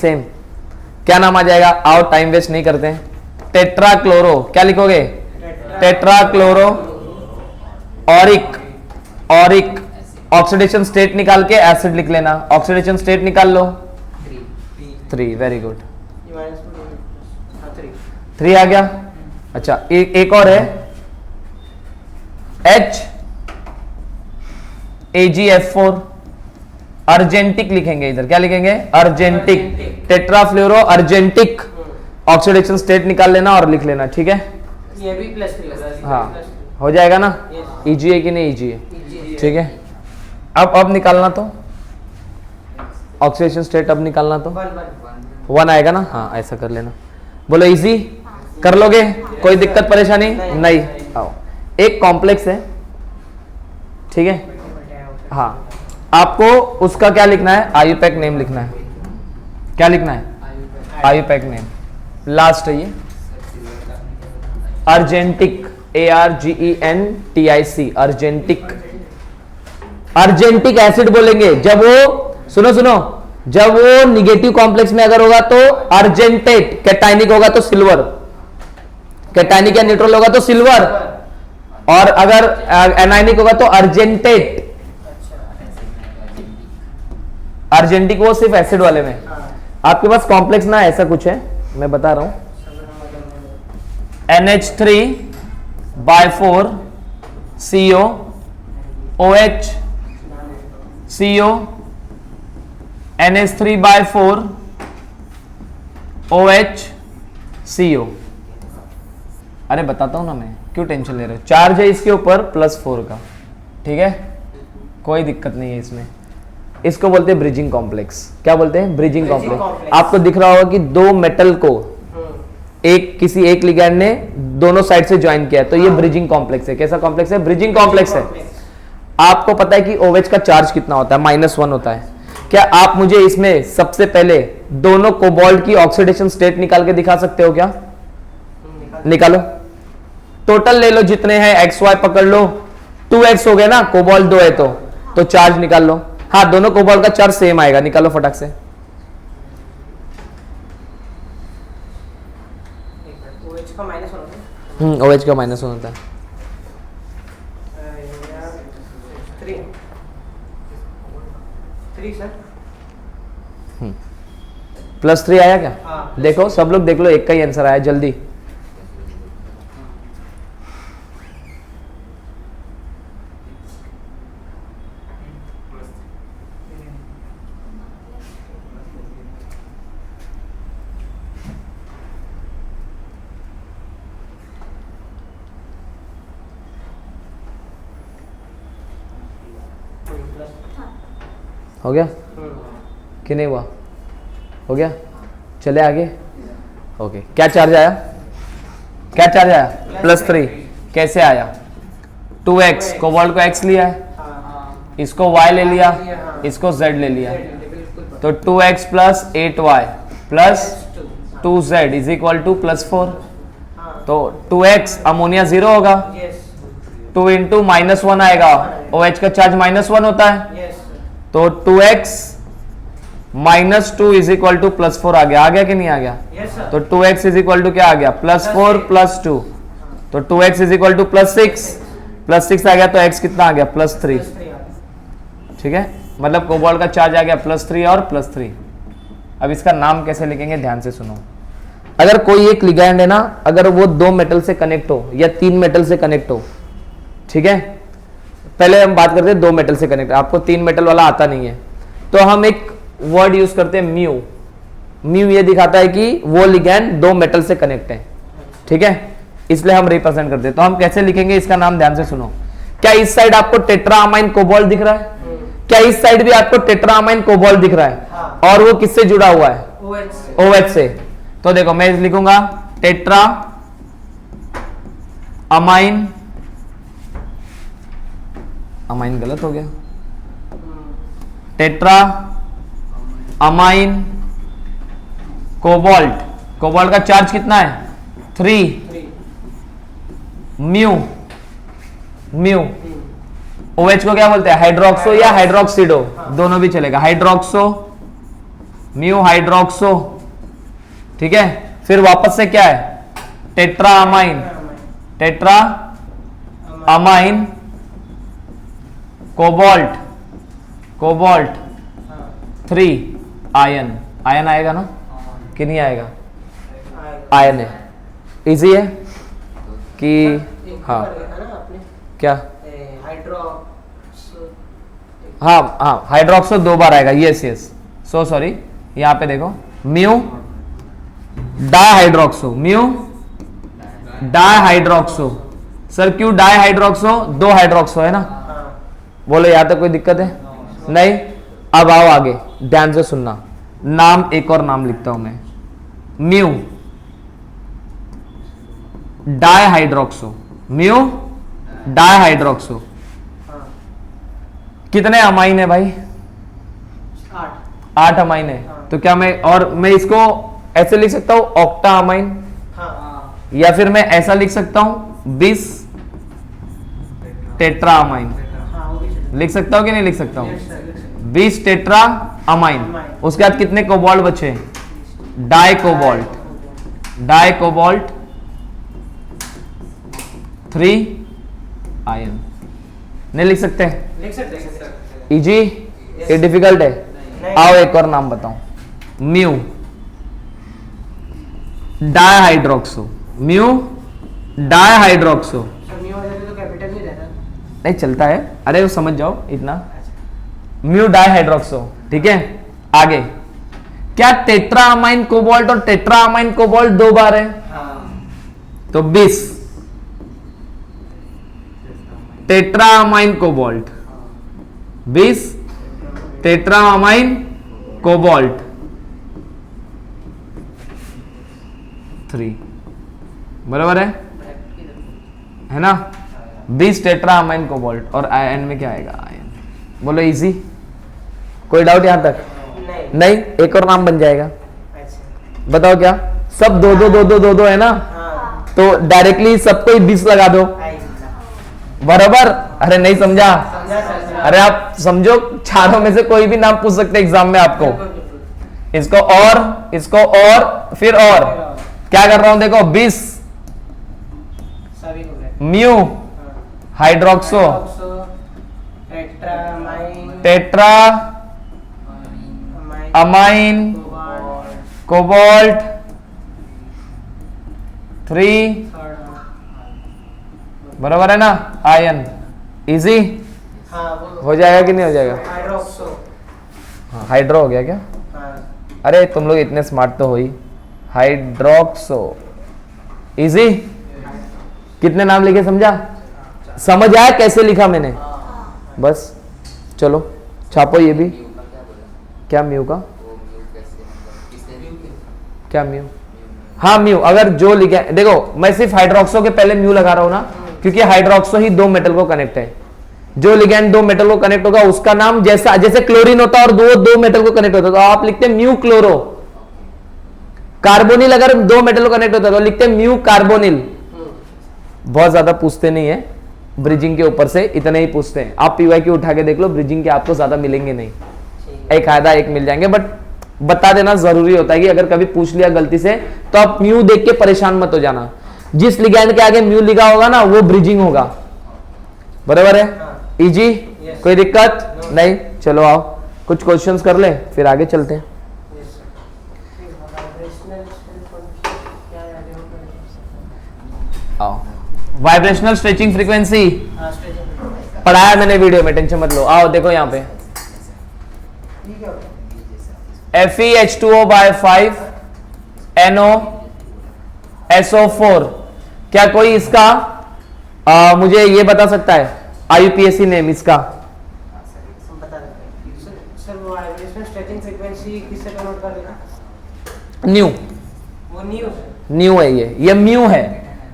क्या नाम आ जाएगा? आओ टाइम वेस्ट नहीं करते हैं। टेट्राक्लोरो, क्या लिखोगे? टेट्राक्लोरो ऑरिक ऑक्सीडेशन स्टेट निकाल के एसिड लिख लेना। ऑक्सीडेशन स्टेट निकाल लो, 3। वेरी गुड, 3 आ गया। अच्छा, एक और है, HAgF4। अर्जेंटिक लिखेंगे इधर, क्या लिखेंगे? अर्जेंटिक, टेट्राफ्लोरो अर्जेंटिक ऑक्सीडेशन स्टेट निकाल लेना और लिख लेना, ठीक है? ये भी +3 लगा। हाँ हो जाएगा ना? इजी है कि नहीं इजी है? ठीक है। अब निकालना तो ऑक्सीडेशन स्टेट, अब निकालना तो 1 आएगा ना? हाँ ऐसा कर लेना। बोलो इजी कर लोगे? कोई दिक्कत परेशानी नहीं? आओ, एक कॉम्प्लेक्स है, ठीक है? हाँ आपको उसका क्या लिखना है? आयुपैक नेम लिखना है। क्या लिखना है? IUPAC name. लास्ट है ये अर्जेंटिक, ARGENTIC, अर्जेंटिक। अर्जेंटिक एसिड बोलेंगे जब वो, सुनो जब वो निगेटिव कॉम्प्लेक्स में अगर होगा तो अर्जेंटेट, कैटाइनिक होगा तो सिल्वर, कैटाइनिक या न्यूट्रल होगा तो सिल्वर, और अगर एनाइनिक होगा तो अर्जेंटेट। अर्जेंटिक वो सिर्फ एसिड वाले में। आपके पास कॉम्प्लेक्स ना ऐसा कुछ है, मैं बता रहा हूं। NH3/4 CO OH CO NH3/4 OH CO। अरे बताता हूं ना मैं, क्यों टेंशन ले रहे हो? चार्ज है इसके ऊपर +4 का, ठीक है? कोई दिक्कत नहीं है इसमें। इसको बोलते हैं ब्रिजिंग कॉम्प्लेक्स। क्या बोलते हैं? Bridging complex. आपको दिख रहा होगा कि दो मेटल को किसी एक लिगैंड ने दोनों साइड से ज्वाइन किया है, तो ये ब्रिजिंग कॉम्प्लेक्स है। कैसा कॉम्प्लेक्स है? ब्रिजिंग कॉम्प्लेक्स है। आपको पता है कि OH का चार्ज कितना होता है? -1 होता है। क्या आप मुझे इसमें सबसे पहले दोनों कोबाल्ट की ऑक्सीडेशन स्टेट निकाल के दिखा सकते हो क्या? निकालो, टोटल ले लो जितने हैं, XY पकड़ लो, 2x हो गए ना, कोबाल्ट 2 है तो चार्ज निकाल लो। हाँ दोनों कोबाल्ट का चार्ज सेम आएगा, निकालो फटाक से। OH का -1 होता है। OH का -1 होता है। 3 सर। +3 आया क्या? हाँ। देखो सब लोग देख लो, एक का ही आंसर आया, जल्दी। हो गया कि नहीं हुआ? हो गया, चले आगे। ओके, क्या चार्ज आया? क्या चार्ज आया? +3। कैसे आया? 2x, कोबाल्ट को x लिया है, इसको y ले लिया, इसको z ले लिया, तो 2x + 8y + 2z is equal to +4। तो 2x अमोनिया 0 होगा, 2 × -1 आएगा, OH का चार्ज -1 होता है, तो 2x - 2 इज इक्वल टू +4 आ गया कि नहीं आ गया? तो 2x इज इक्वल टू क्या आ गया? +4 + 2, तो 2x इज इक्वल टू +6 आ गया, तो x कितना आ गया? +3। ठीक है, मतलब कोबाल्ट का चार्ज आ गया +3 और +3। अब इसका नाम कैसे लिखेंगे, ध्यान से सुनो। अगर कोई एक लिगैंड है ना, अगर वो 2 मेटल से कनेक्ट हो या 3 मेटल से कनेक्ट हो, ठीक है, पहले हम बात करते हैं 2 मेटल से कनेक्ट, आपको 3 मेटल वाला आता नहीं है, तो हम एक वर्ड यूज करते हैं म्यू। म्यू ये दिखाता है कि वो लिगैंड 2 मेटल से कनेक्ट है, ठीक है, इसलिए हम रिप्रेजेंट करते हैं। तो हम कैसे लिखेंगे इसका नाम, ध्यान से सुनो। क्या इस साइड आपको टेट्राअमाइन कोबाल्ट दिख रहा है? क्या इस साइड भी आपको टेट्राअमाइन कोबाल्ट दिख रहा है? हाँ। और वो किससे जुड़ा हुआ है? OH से। तो देखो मैं लिखूंगा टेट्रा अमाइन, अमाइन गलत हो गया, टेट्रा अमाइन कोबाल्ट। कोबाल्ट का चार्ज कितना है? 3। Mu, mu. OH को क्या बोलते हैं? हाइड्रोक्सो या हाइड्रोक्सिडो, दोनों भी चलेगा। हाइड्रोक्सो, म्यू हाइड्रोक्सो, ठीक है। फिर वापस से क्या है? Tetra amine, tetra amine cobalt, cobalt 3 ion. Ion आएगा ना कि नहीं आएगा? आयन है। इजी है कि हाँ, क्या हाँ हाँ, हाइड्रोक्सो 2 बार आएगा, यस यस, सो सॉरी, यहाँ पे देखो, म्यू डाइहाइड्रोक्सो, म्यू डाइहाइड्रोक्सो। सर क्यों डाइहाइड्रोक्सो? 2 हाइड्रोक्सो है ना, हाँ बोलो यहाँ तक कोई दिक्कत है? नहीं। अब आओ आगे, ध्यान से सुनना, नाम, एक और नाम लिखता हूं मैं, म्यू डाइहाइड्रोक्सो, म्यू डाइहाइड्रोक्सो। हाँ कितने अमाइन है भाई? 8। 8 अमाइन है। हाँ। तो क्या मैं इसको ऐसे लिख सकता हूं, ऑक्टा अमाइन, हाँ या फिर मैं ऐसा लिख सकता हूं 20 टेट्रा अमाइन। हाँ वो भी चलेगा। लिख सकता हूं कि नहीं लिख सकता हूं? Yes, sir, yes, sir। 20 tetra amine. उसके बाद कितने कोबाल्ट बचे? Di cobalt, di cobalt 3 ion. नहीं लिख सकते? लिख सकते हैं। इजी? ये डिफिकल्ट है? आओ एक और नाम बताओ, म्यू डाइहाइड्रोक्सो, म्यू डाइहाइड्रोक्सो। सर म्यू हो जाते तो कैपिटल नहीं रहता। नहीं चलता है, अरे वो समझ जाओ इतना, म्यू डाइहाइड्रोक्सो, ठीक है। आगे, क्या टेट्रा अमाइन कोबाल्ट और टेट्रा अमाइन कोबाल्ट 2 बार है? हाँ तो 20 tetra amine cobalt, 20 tetra amine cobalt 3, बराबर है ना? 20 टेट्रा अमाइन कोबाल्ट, और आयन में क्या आएगा? आयन। बोलो इजी, कोई डाउट यहां तक? नहीं। नहीं। एक और नाम बन जाएगा, अच्छा बताओ क्या? सब 2 2 2 2 2 2 है ना, हाँ तो डायरेक्टली सबको 20 लगा दो, बराबर। अरे नहीं समझा? समझा सर। अरे आप समझो, चारों में से कोई भी नाम पूछ सकते एग्जाम में आपको। बिल्कुल, बिल्कुल। इसको और फिर और क्या कर रहा हूं देखो, 20 सभी हो गए। म्यू हाँ। हाइड्रोक्सो टेट्रामाइन टेट्रा अमाइन कोबाल्ट 3, बराबर है ना? आयन। इजी हाँ वो हो जाएगा कि नहीं हो जाएगा? हाइड्रोक्सो। हाँ, हाइड्रो हो गया क्या? हाँ अरे तुम लोग इतने स्मार्ट तो हो ही। Hydroxo, easy. कितने नाम लिखे समझा? समझ आया कैसे लिखा मैंने? बस चलो छापो ये भी। क्या म्यू का? क्या म्यू? हाँ म्यू, अगर जो लिखा है, देखो मैं सिर्फ हाइड्रोक्सो के पहले म्यू लगा रहा हूं ना, क्योंकि हाइड्रोक्सो ही 2 मेटल को कनेक्ट है। जो लिगैंड 2 मेटल को कनेक्ट होगा उसका नाम जैसा, जैसे क्लोरीन होता है और 2 मेटल को कनेक्ट होता है तो आप लिखते हैं म्यू क्लोरो। कार्बोनिल अगर 2 मेटल को कनेक्ट होता है तो लिखते हैं म्यू कार्बोनिल। बहुत ज्यादा पूछते नहीं है ब्रिजिंग के ऊपर से, इतने ही पूछते हैं। आप पीवाईक्यू उठा के देख लो, ब्रिजिंग के आपको ज्यादा मिलेंगे नहीं, एक आधा एक मिल जाएंगे, बट बता देना जरूरी होता है कि अगर कभी पूछ लिया गलती से तो आप म्यू देख के परेशान मत हो जाना। जिस लिगैंड के आगे म्यू लिखा होगा ना वो ब्रिजिंग होगा, बराबर है? इजी? कोई दिक्कत नहीं? चलो आओ कुछ क्वेश्चंस कर ले फिर आगे चलते हैं। आओ, वाइब्रेशनल स्ट्रेचिंग फ्रीक्वेंसी पढ़ाया मैंने वीडियो में, टेंशन मत लो। आओ देखो यहाँ पे FeH2O/5 NO SO4। क्या कोई इसका मुझे ये बता सकता है IUPAC नेम इसका? बता देते हैं सर। वो वाइब्रेशनल स्ट्रेचिंग फ्रीक्वेंसी किससे कन्वर्ट कर देना? न्यू, वो न्यू है। न्यू है ये म्यू है,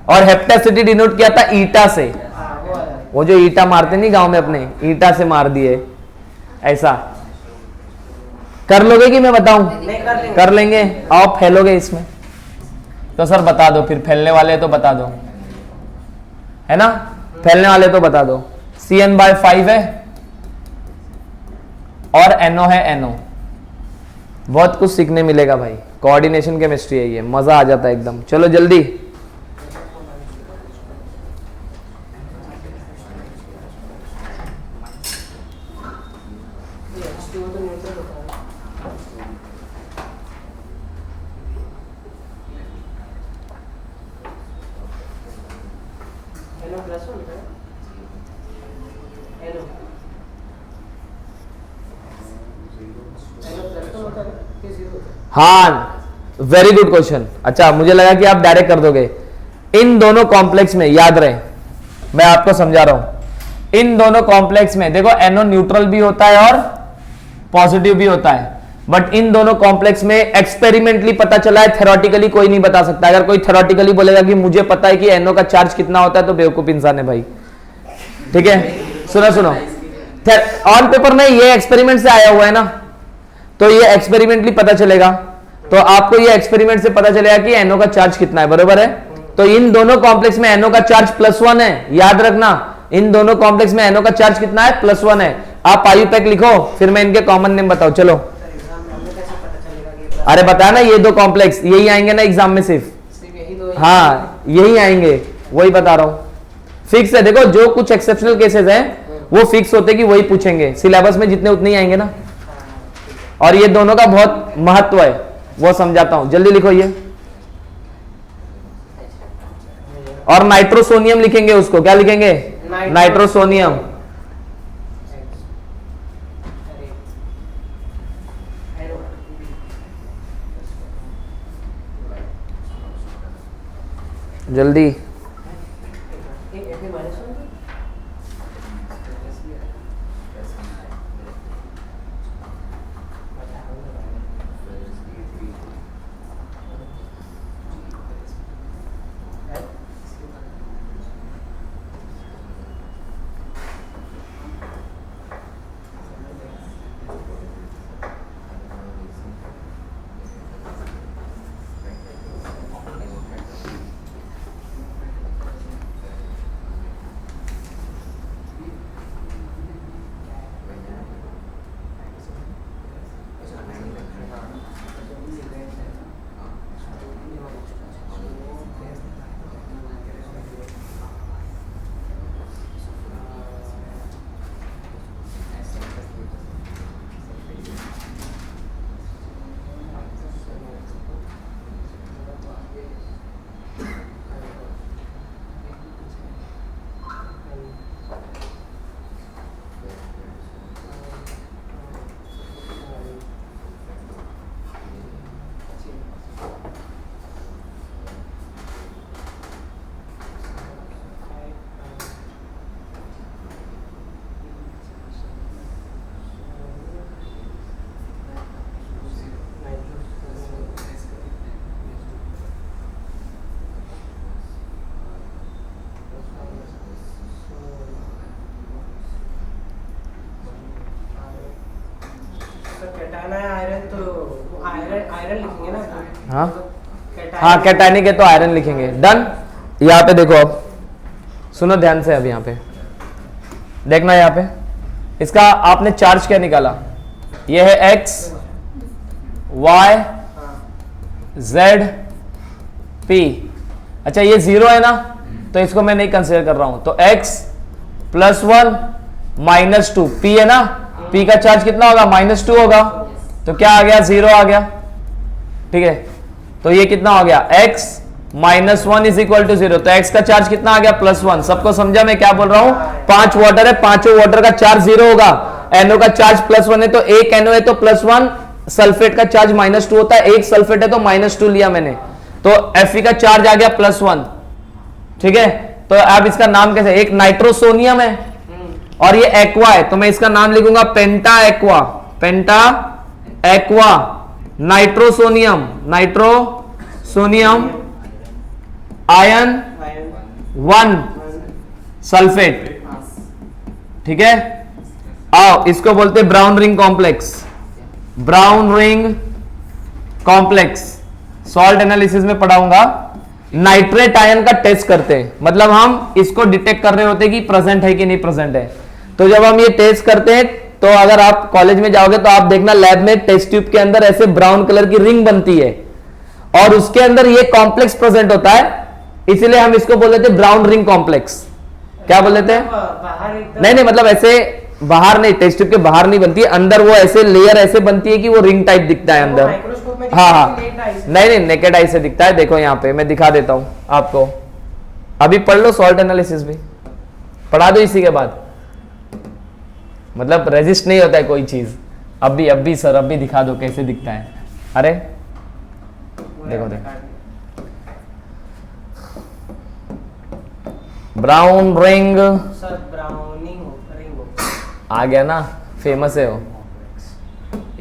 और हेप्टासिटी डिनोट किया था ईटा से। हाँ वो वाला है। वो जो ईटा मारते नहीं गांव में अपने, ईटा से मार दिए ऐसा। कर लोगे कि मैं बताऊं? नहीं कर लेंगे। कर लेंगे। आओ फैलोगे इसमें तो सर बता दो, फिर फैलने वाले तो बता दो, है ना? फैलने वाले तो बता दो। CN/5 है और NO है NO। बहुत कुछ सीखने मिलेगा भाई, कोऑर्डिनेशन केमिस्ट्री है ये, मजा आ जाता है एकदम। चलो जल्दी। H2O तो न्यूट्रल होता है। NO+ होता है। NO हाँ, वेरी गुड क्वेश्चन। अच्छा, मुझे लगा कि आप डायरेक्ट कर दोगे। इन दोनों कॉम्प्लेक्स में याद रहे, मैं आपको समझा रहा हूं, इन दोनों कॉम्प्लेक्स में देखो NO न्यूट्रल भी होता है और पॉजिटिव भी होता है, बट इन दोनों कॉम्प्लेक्स में एक्सपेरिमेंटली पता चला है, थेरोटिकली कोई नहीं बता सकता। अगर कोई थेरोटिकली बोलेगा कि मुझे पता है कि NO का चार्ज कितना होता है, तो बेवकूफ इंसान है भाई। ठीक है, सुनो सुनो, ऑन पेपर में ये एक्सपेरिमेंट से आया हुआ है ना, तो ये एक्सपेरिमेंटली पता चलेगा। तो आपको ये एक्सपेरिमेंट से पता चलेगा कि NO का चार्ज कितना है, बरोबर है। तो इन दोनों कॉम्प्लेक्स में NO का चार्ज +1 है, याद रखना। इन दोनों कॉम्प्लेक्स में NO का चार्ज कितना है, +1 है। आप आयुपेक लिखो, फिर मैं इनके कॉमन नेम बताओ। चलो, अरे बताया ना, ये दो कॉम्प्लेक्स यही आएंगे ना एग्जाम में, सिर्फ यही दो। हाँ यही आएंगे, वही बता रहा हूं। फिक्स है, देखो जो कुछ एक्सेप्शनल केसेस हैं वो फिक्स होते कि वही पूछेंगे, सिलेबस में जितने उतने ही आएंगे ना। और ये दोनों का बहुत महत्व है, वो समझाता हूं, जल्दी लिखो ये। और नाइट्रोसोनियम लिखेंगे, उसको क्या लिखेंगे, नाइट्रोसोनियम। जल्दी, आयरन लिखेंगे ना। हाँ हाँ, कैटायनिक है तो आयरन लिखेंगे। डन। यहाँ पे देखो, अब सुनो ध्यान से, अब यहाँ पे देखना, यहाँ पे इसका आपने चार्ज क्या निकाला, ये है X Y Z P। अच्छा, ये 0 है ना, तो इसको मैं नहीं कंसीडर कर रहा हूं। तो X +1 -2 P है ना, P का चार्ज कितना होगा, -2 होगा। तो क्या आ गया, 0 आ गया। ठीक है, तो ये कितना हो गया, X -1 = 0। तो X का चार्ज कितना आ गया, +1। सबको समझा मैं क्या बोल रहा हूं। 5 वाटर है, पांचों वाटर का चार्ज 0 होगा। NO का चार्ज +1 है, तो एक NO है तो +1, सल्फेट का चार्ज -2 होता है, एक सल्फेट है तो -2 लिया मैंने, तो Fe का चार्ज आ गया +1। ठीक है, तो अब इसका नाम कैसे, एक नाइट्रोसोनियम है और ये एक्वा है, तो मैं इसका नाम लिखूंगा penta aqua. Penta aqua nitrosonium, nitrosonium ion 1 sulphate. ठीक है, आओ इसको बोलते हैं brown ring complex. Brown ring complex salt analysis में पढ़ाऊंगा। नाइट्रेट आयन का टेस्ट करते हैं, मतलब हम इसको डिटेक्ट कर रहे होते हैं कि प्रेजेंट है कि नहीं प्रेजेंट है। तो जब हम ये टेस्ट करते हैं, तो अगर आप कॉलेज में जाओगे तो आप देखना लैब में टेस्ट ट्यूब के अंदर ऐसे ब्राउन कलर की रिंग बनती है और उसके अंदर ये कॉम्प्लेक्स प्रेजेंट होता है, इसलिए हम इसको बोल देते हैं ब्राउन रिंग कॉम्प्लेक्स। क्या बोल देते हैं, नहीं नहीं, मतलब ऐसे बाहर नहीं, टेस्ट ट्यूब के बाहर नहीं बनती है, अंदर वो ऐसे लेयर ऐसे बनती है कि वो रिंग टाइप दिखता है अंदर। हाँ हाँ, नहीं नहीं, नेकेड आई से दिखता है। देखो यहाँ पे मैं दिखा देता हूं आपको, अभी पढ़ लो सॉल्ट एनालिसिस भी पढ़ा दो इसी के बाद, मतलब रेजिस्ट नहीं होता है कोई चीज। अभी सर अभी दिखा दो कैसे दिखता है। अरे देखो देखो, brown ring sir browning ring आ गया ना, फेमस है वो।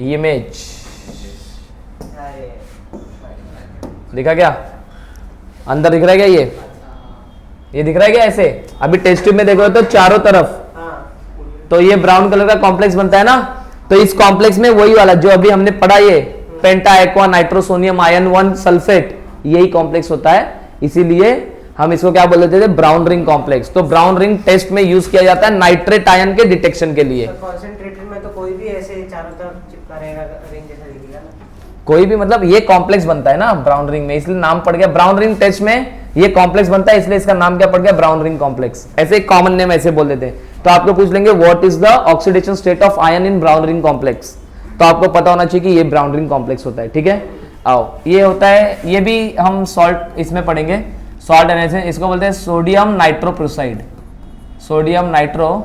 इमेज दिखा क्या, अंदर दिख रहा है क्या, ये दिख रहा है क्या ऐसे? अभी टेस्ट ट्यूब में देखो तो चारों तरफ, तो ये ब्राउन कलर का कॉम्प्लेक्स बनता है ना, तो इस कॉम्प्लेक्स में वही वाला जो अभी हमने पढ़ा, ये पेंटा एक्वा नाइट्रोसोनियम आयन 1 सल्फेट, यही कॉम्प्लेक्स होता है। इसीलिए हम इसको क्या बोलते थे, ब्राउन रिंग कॉम्प्लेक्स। तो ब्राउन रिंग टेस्ट में यूज किया जाता है नाइट्रेट आयन के डिटेक्शन के लिए। कंसंट्रेटेड में तो कोई भी ऐसे चारों तरफ चिपका रहेगा, रिंग जैसा दिखेगा ना, कोई भी, मतलब ये कॉम्प्लेक्स बनता है ना ब्राउन रिंग में, इसलिए नाम पड़ गया ब्राउन रिंग। टेस्ट में ये कॉम्प्लेक्स बनता है, इसलिए इसका नाम क्या पड़ गया, ब्राउन रिंग कॉम्प्लेक्स। ऐसे एक कॉमन नेम ऐसे बोल देते हैं। तो आपको पूछ लेंगे what is the oxidation state of ion in brown ring complex, तो आपको पता होना चाहिए कि ये ब्राउन रिंग कॉम्प्लेक्स होता है। ठीक है, आओ ये होता है, ये भी हम सॉल्ट इसमें पढ़ेंगे, सॉल्ट एनालिसिस, इसको बोलते हैं सोडियम नाइट्रोप्रोसाइड। सोडियम नाइट्रोप्रोसाइड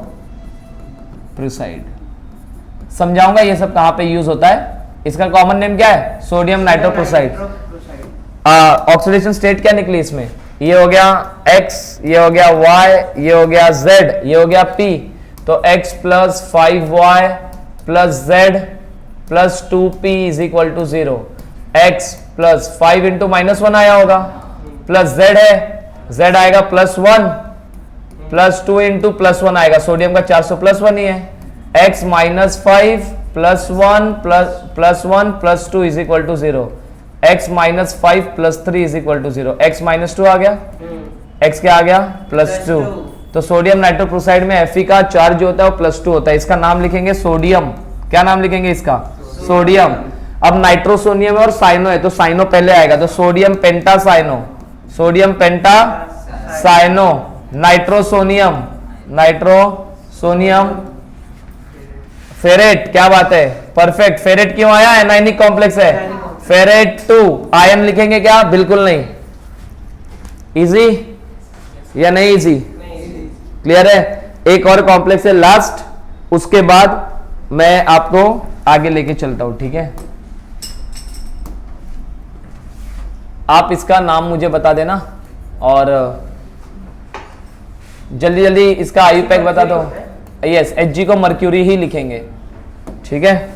समझाऊंगा ये सब कहां पे यूज होता है। इसका कॉमन नेम क्या है, सोडियम नाइट्रोप्रोसाइड। ऑक्सीडेशन स्टेट क्या निकली इसमें, ये हो गया X, ये हो गया Y, ये हो गया Z, ये हो गया P। तो X plus 5Y plus Z plus 2P is equal to 0। X plus 5 into -1 आया होगा, प्लस Z है, Z आएगा +1 प्लस 2 इंटू +1 आएगा, सोडियम का 400 +1 ही है। X minus 5 +1 plus 1 plus 2 is equal to 0। X minus 5 plus 3 is equal to 0। X minus 2 आ गया, X क्या आ गया, +2। तो सोडियम नाइट्रोप्रोसाइड में Fe का चार्ज जो होता है वो +2 होता है। इसका नाम लिखेंगे सोडियम। क्या नाम लिखेंगे इसका, सोडियम। अब नाइट्रोसोनियम और साइनो है, तो साइनो पहले आएगा, तो sodium pentacyano, sodium pentacyano. Nitrosonium, nitrosonium. Ferrate, क्या बात है, परफेक्ट। फेरेट क्यों आया, एनायनिक कॉम्प्लेक्स है। फेरेट 2 आयन लिखेंगे क्या, बिल्कुल नहीं। इजी या नहीं इजी, क्लियर है। एक और कॉम्प्लेक्स है लास्ट, उसके बाद मैं आपको आगे लेके चलता हूं। ठीक है, आप इसका नाम मुझे बता देना और जल्दी जल्दी इसका आयुपैक बता दो। यस, Hg को मर्क्यूरी ही लिखेंगे। ठीक है,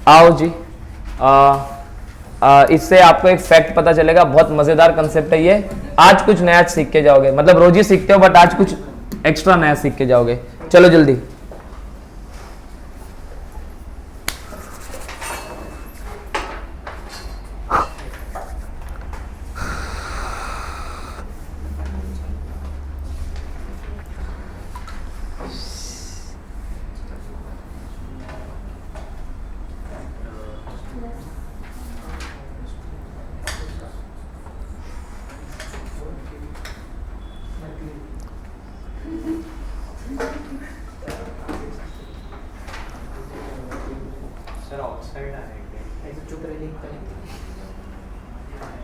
आओ जी। इससे आपको एक फैक्ट पता चलेगा, बहुत मजेदार कंसेप्ट है ये। आज कुछ नया सीख के जाओगे, मतलब रोज ही सीखते हो बट आज कुछ एक्स्ट्रा नया सीख के जाओगे। चलो जल्दी।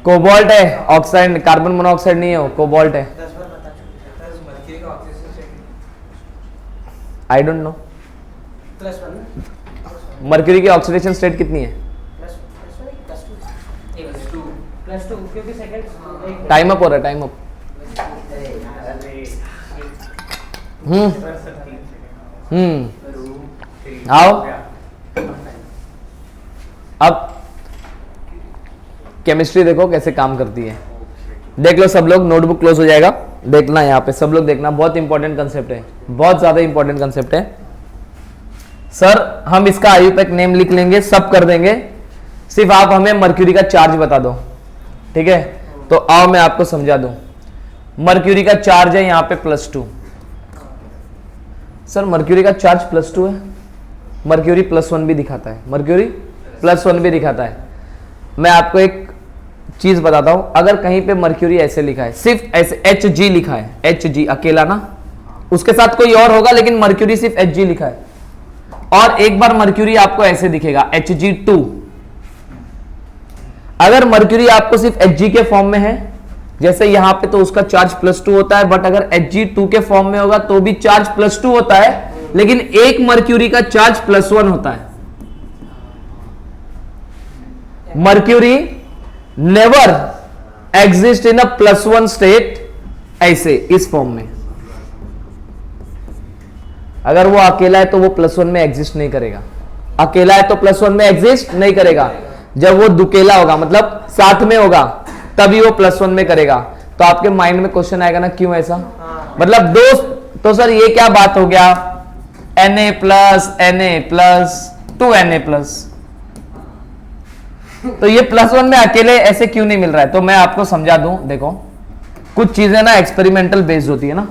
कोबाल्ट है, ऑक्साइड, कार्बन मोनोऑक्साइड नहीं है वो, कोबाल्ट है। 10 बार बता चुके हैं। मर्क्यूरी का oxidation state I don't know, +1 mercury की ऑक्सीडेशन स्टेट कितनी है। +2 क्योंकि सेकंड टाइम अप हो रहा है, टाइम अप। आओ अब केमिस्ट्री देखो कैसे काम करती है। देख लो सब लोग, नोटबुक क्लोज हो जाएगा, देखना यहाँ पे सब लोग देखना, बहुत इंपॉर्टेंट कंसेप्ट है, बहुत ज्यादा इंपॉर्टेंट कंसेप्ट है। सर हम इसका आयुपैक नेम लिख लेंगे, सब कर देंगे, सिर्फ आप हमें मर्क्यूरी का चार्ज बता दो। ठीक है, तो आओ मैं आपको समझा दूं। मर्क्यूरी का चार्ज है यहाँ पे +2। सर मर्क्यूरी का चार्ज +2 है, मर्क्यूरी +1 भी दिखाता है, मर्क्यूरी +1 भी दिखाता है। मैं आपको एक चीज बताता हूं, अगर कहीं पे मर्क्यूरी ऐसे लिखा है, सिर्फ ऐसे Hg लिखा है, Hg अकेला ना, उसके साथ कोई और होगा लेकिन मर्क्यूरी सिर्फ Hg लिखा है, और एक बार मर्क्यूरी आपको ऐसे दिखेगा Hg2। अगर मर्क्यूरी आपको सिर्फ Hg के फॉर्म में है जैसे यहां पे, तो उसका चार्ज +2 होता है, बट अगर Hg2 के फॉर्म में होगा तो भी चार्ज +2 होता है, लेकिन एक मर्क्यूरी का चार्ज +1 होता है। Mercury never exist in a +1 state, ऐसे इस फॉर्म में। अगर वो अकेला है तो वो +1 में एग्जिस्ट नहीं करेगा। अकेला है तो +1 में एग्जिस्ट नहीं करेगा। जब वो दुकेला होगा, मतलब साथ में होगा, तभी वो +1 में करेगा। तो आपके माइंड में क्वेश्चन आएगा ना, क्यों ऐसा? मतलब दोस्त, तो सर ये क्या बात हो गया, Na+Na+2Na+, तो ये +1 में अकेले ऐसे क्यों नहीं मिल रहा है? तो मैं आपको समझा दूं, देखो कुछ चीजें ना एक्सपेरिमेंटल बेस्ड होती है ना,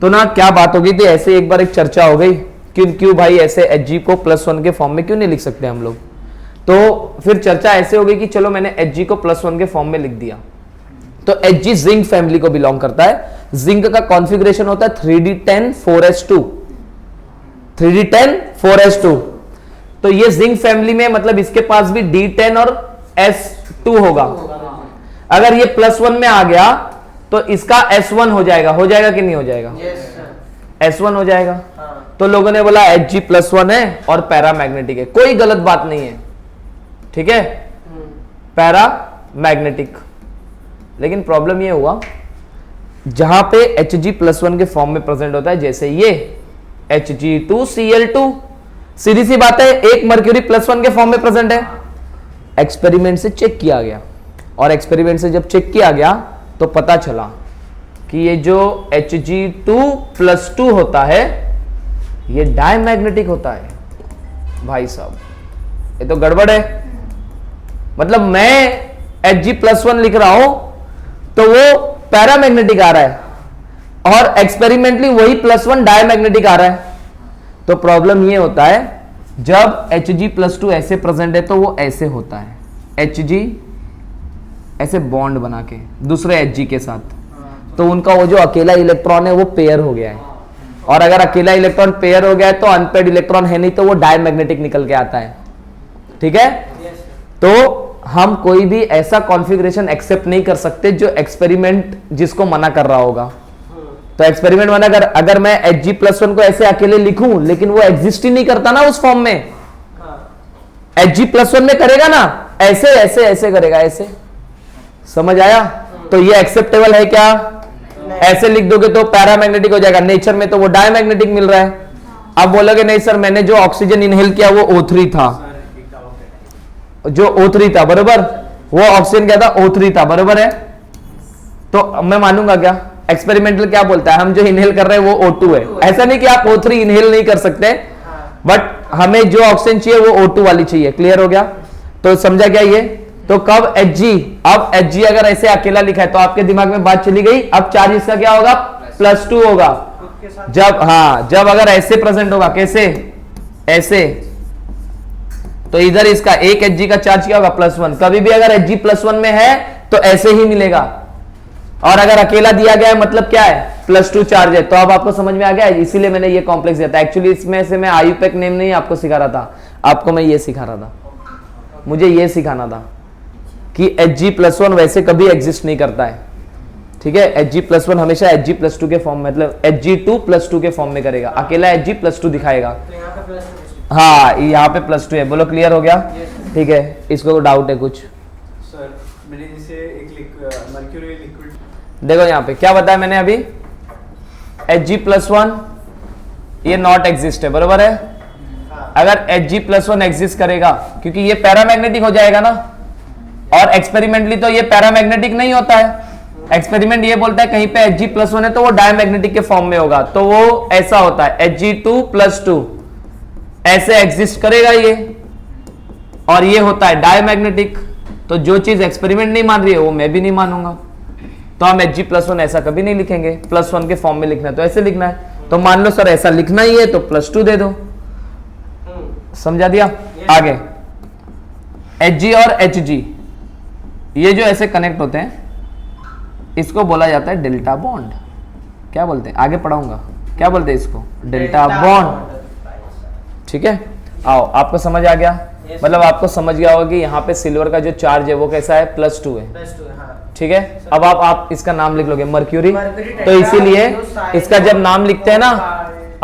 तो ना क्या बात हो गई थी, ऐसे एक बार एक चर्चा हो गई कि क्यों भाई ऐसे Hg को +1 के फॉर्म में क्यों नहीं लिख सकते हम लोग। तो फिर चर्चा ऐसे हो गई कि चलो मैंने Hg को +1 के फॉर्म में लिख दिया। तो Hg जिंक फैमिली को बिलोंग करता है। जिंक का कॉन्फ़िगरेशन होता है 3d10 4s2, 3d10 4s2। तो ये जिंक फैमिली में मतलब इसके पास भी d10 और s2 होगा। अगर ये +1 में आ गया तो इसका s1 हो जाएगा कि नहीं हो जाएगा? s1 हो जाएगा। तो लोगों ने बोला Hg +1 है और पैरामैग्नेटिक है, कोई गलत बात नहीं है, ठीक है, पैरामैग्नेटिक। लेकिन प्रॉब्लम ये हुआ जहां पे Hg +1 के फॉर्म में प्रेजेंट होता है, जैसे ये Hg2Cl2, सीधी सी बात है, एक मर्क्यूरी +1 के फॉर्म में प्रेजेंट है। एक्सपेरिमेंट से चेक किया गया, और एक्सपेरिमेंट से जब चेक किया गया तो पता चला कि ये जो Hg2+2 होता है ये डायमैग्नेटिक होता है। भाई साहब ये तो गड़बड़ है। मतलब मैं Hg+1 लिख रहा हूं तो वो पैरामैग्नेटिक आ रहा है, और एक्सपेरिमेंटली वही +1 डायमैग्नेटिक आ रहा है। तो प्रॉब्लम ये होता है, जब Hg+2 ऐसे प्रेजेंट है तो वो ऐसे होता है, Hg ऐसे बॉन्ड बना के दूसरे Hg के साथ, तो उनका वो जो अकेला इलेक्ट्रॉन है वो पेयर हो गया है। और अगर अकेला इलेक्ट्रॉन पेयर हो गया है तो अनपेयर्ड इलेक्ट्रॉन है नहीं, तो वो डायमैग्नेटिक निकल के आता है, ठीक है। तो हम कोई भी ऐसा कॉन्फ़िगरेशन एक्सेप्ट नहीं कर सकते जो एक्सपेरिमेंट जिसको मना कर रहा होगा। तो एक्सपेरिमेंट मना कर, अगर मैं Hg+1 को ऐसे अकेले लिखूं लेकिन वो एग्जिस्ट ही नहीं करता ना उस फॉर्म में, Hg+1 में करेगा ना, ऐसे ऐसे ऐसे करेगा, ऐसे, समझ आया? तो ये एक्सेप्टेबल है क्या? ऐसे लिख दोगे तो पैरामैग्नेटिक हो जाएगा, नेचर में तो वो डायमैग्नेटिक मिल रहा है। अब बोलोगे नहीं सर मैंने जो ऑक्सीजन इनहेल किया वो O3 था, जो O3 था, बरोबर, वो ऑक्सीजन क्या था? O3 था, बरोबर है। तो मैं मानूंगा क्या? एक्सपेरिमेंटल क्या बोलता है, हम जो इनहेल कर रहे हैं वो O2 है। ऐसा नहीं कि आप O3 इनहेल नहीं कर सकते, बट हमें जो ऑक्सीजन चाहिए वो O2 वाली चाहिए। क्लियर हो गया? तो समझा क्या ये? तो कब Hg, अब Hg अगर ऐसे अकेला लिखा है तो आपके दिमाग में बात चली गई, अब चार्ज इसका क्या होगा? +2 होगा। जब, हाँ, जब अगर ऐसे प्रेजेंट होगा, कैसे? ऐसे, तो इधर इसका एक Hg का चार्ज क्या होगा? +1। कभी भी अगर Hg +1 में है तो ऐसे ही मिलेगा, और अगर अकेला दिया गया है मतलब क्या है? +2 चार्ज है। तो अब आपको समझ में आ गया है, इसीलिए मैंने ये कॉम्प्लेक्स दिया था। एक्चुअली इसमें से मैं आयुपेक नेम नहीं आपको सिखा रहा था, आपको मैं ये सिखा रहा था, मुझे ये सिखाना था कि Hg+1 वैसे कभी एग्जिस्ट नहीं करता है, ठीक है। Hg+1 हमेशा Hg+2 के फॉर्म में, मतलब Hg2+2 के फॉर्म में करेगा, अकेला Hg+2 दिखाएगा। हाँ, यहाँ पे +2 है। बोलो क्लियर हो गया? ठीक है, इसको डाउट है कुछ? सर मैंने जैसे एक मर्क्यूरी लिक्विड, देखो यहाँ पे क्या बताया मैंने अभी, Hg+1 ये नॉट एग्जिस्ट है, बरोबर है। अगर Hg+1 एग्जिस्ट करेगा, क्योंकि ये पैरामैग्नेटिक हो जाएगा ना, और एक्सपेरिमेंटली तो ये पैरामैग्नेटिक नहीं होता है। एक्सपेरिमेंट ये बोलता है कहीं पे Hg+1 है तो वो डायमैग्नेटिक के फॉर्म में होगा, तो वो ऐसा होता है Hg2+2, ऐसे एग्जिस्ट करेगा ये, और ये होता है डायमैग्नेटिक। तो जो चीज एक्सपेरिमेंट नहीं मान रही है वो मैं भी नहीं मानूंगा। तो हम Hg+1 ऐसा कभी नहीं लिखेंगे, +1 के फॉर्म में लिखना है तो ऐसे लिखना है। तो मान लो सर ऐसा लिखना ही है तो +2 दे दो, समझा दिया? आगे Hg और Hg ये जो ऐसे कनेक्ट होते हैं इसको बोला जाता है डेल्टा बॉन्ड। क्या बोलते हैं? आगे पढ़ाऊंगा, क्या बोलते हैं इसको? डेल्टा बॉन्ड, ठीक है। आओ, आपको समझ आ गया? मतलब आपको समझ गया होगा कि यहाँ पे सिल्वर का जो चार्ज है वो कैसा है? +2 है, ठीक है। अब आप इसका नाम लिख लोगे मर्क्यूरी, तो इसीलिए इसका जब नाम लिखते हैं ना,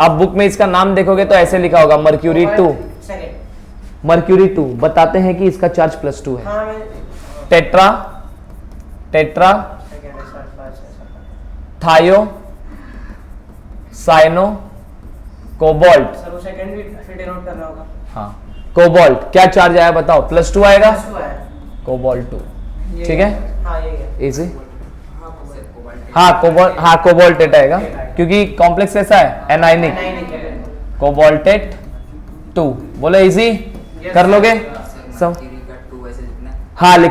आप बुक में इसका नाम देखोगे तो ऐसे लिखा होगा मर्क्यूरी 2। मर्क्यूरी 2 बताते हैं कि इसका चार्ज +2 है, टेट्रा टेट्रा सेकंड है सल्फर थायो साइनो कोबाल्ट। सर वो सेकंड भी फिर डिनोट करना होगा। हाँ कोबाल्ट क्या चार्ज आया बताओ, +2 आएगा, प्लस 2 है। कोबाल्ट 2। ठीक है हाँ ये है। इजी। हाँ कोबाल्टेट आएगा क्योंकि कॉम्प्लेक्स ऐसा है एनाइनिक। एनाइनिक है। कोबाल्टेट 2 बोले इजी कर लोगे सब। हाँ लिख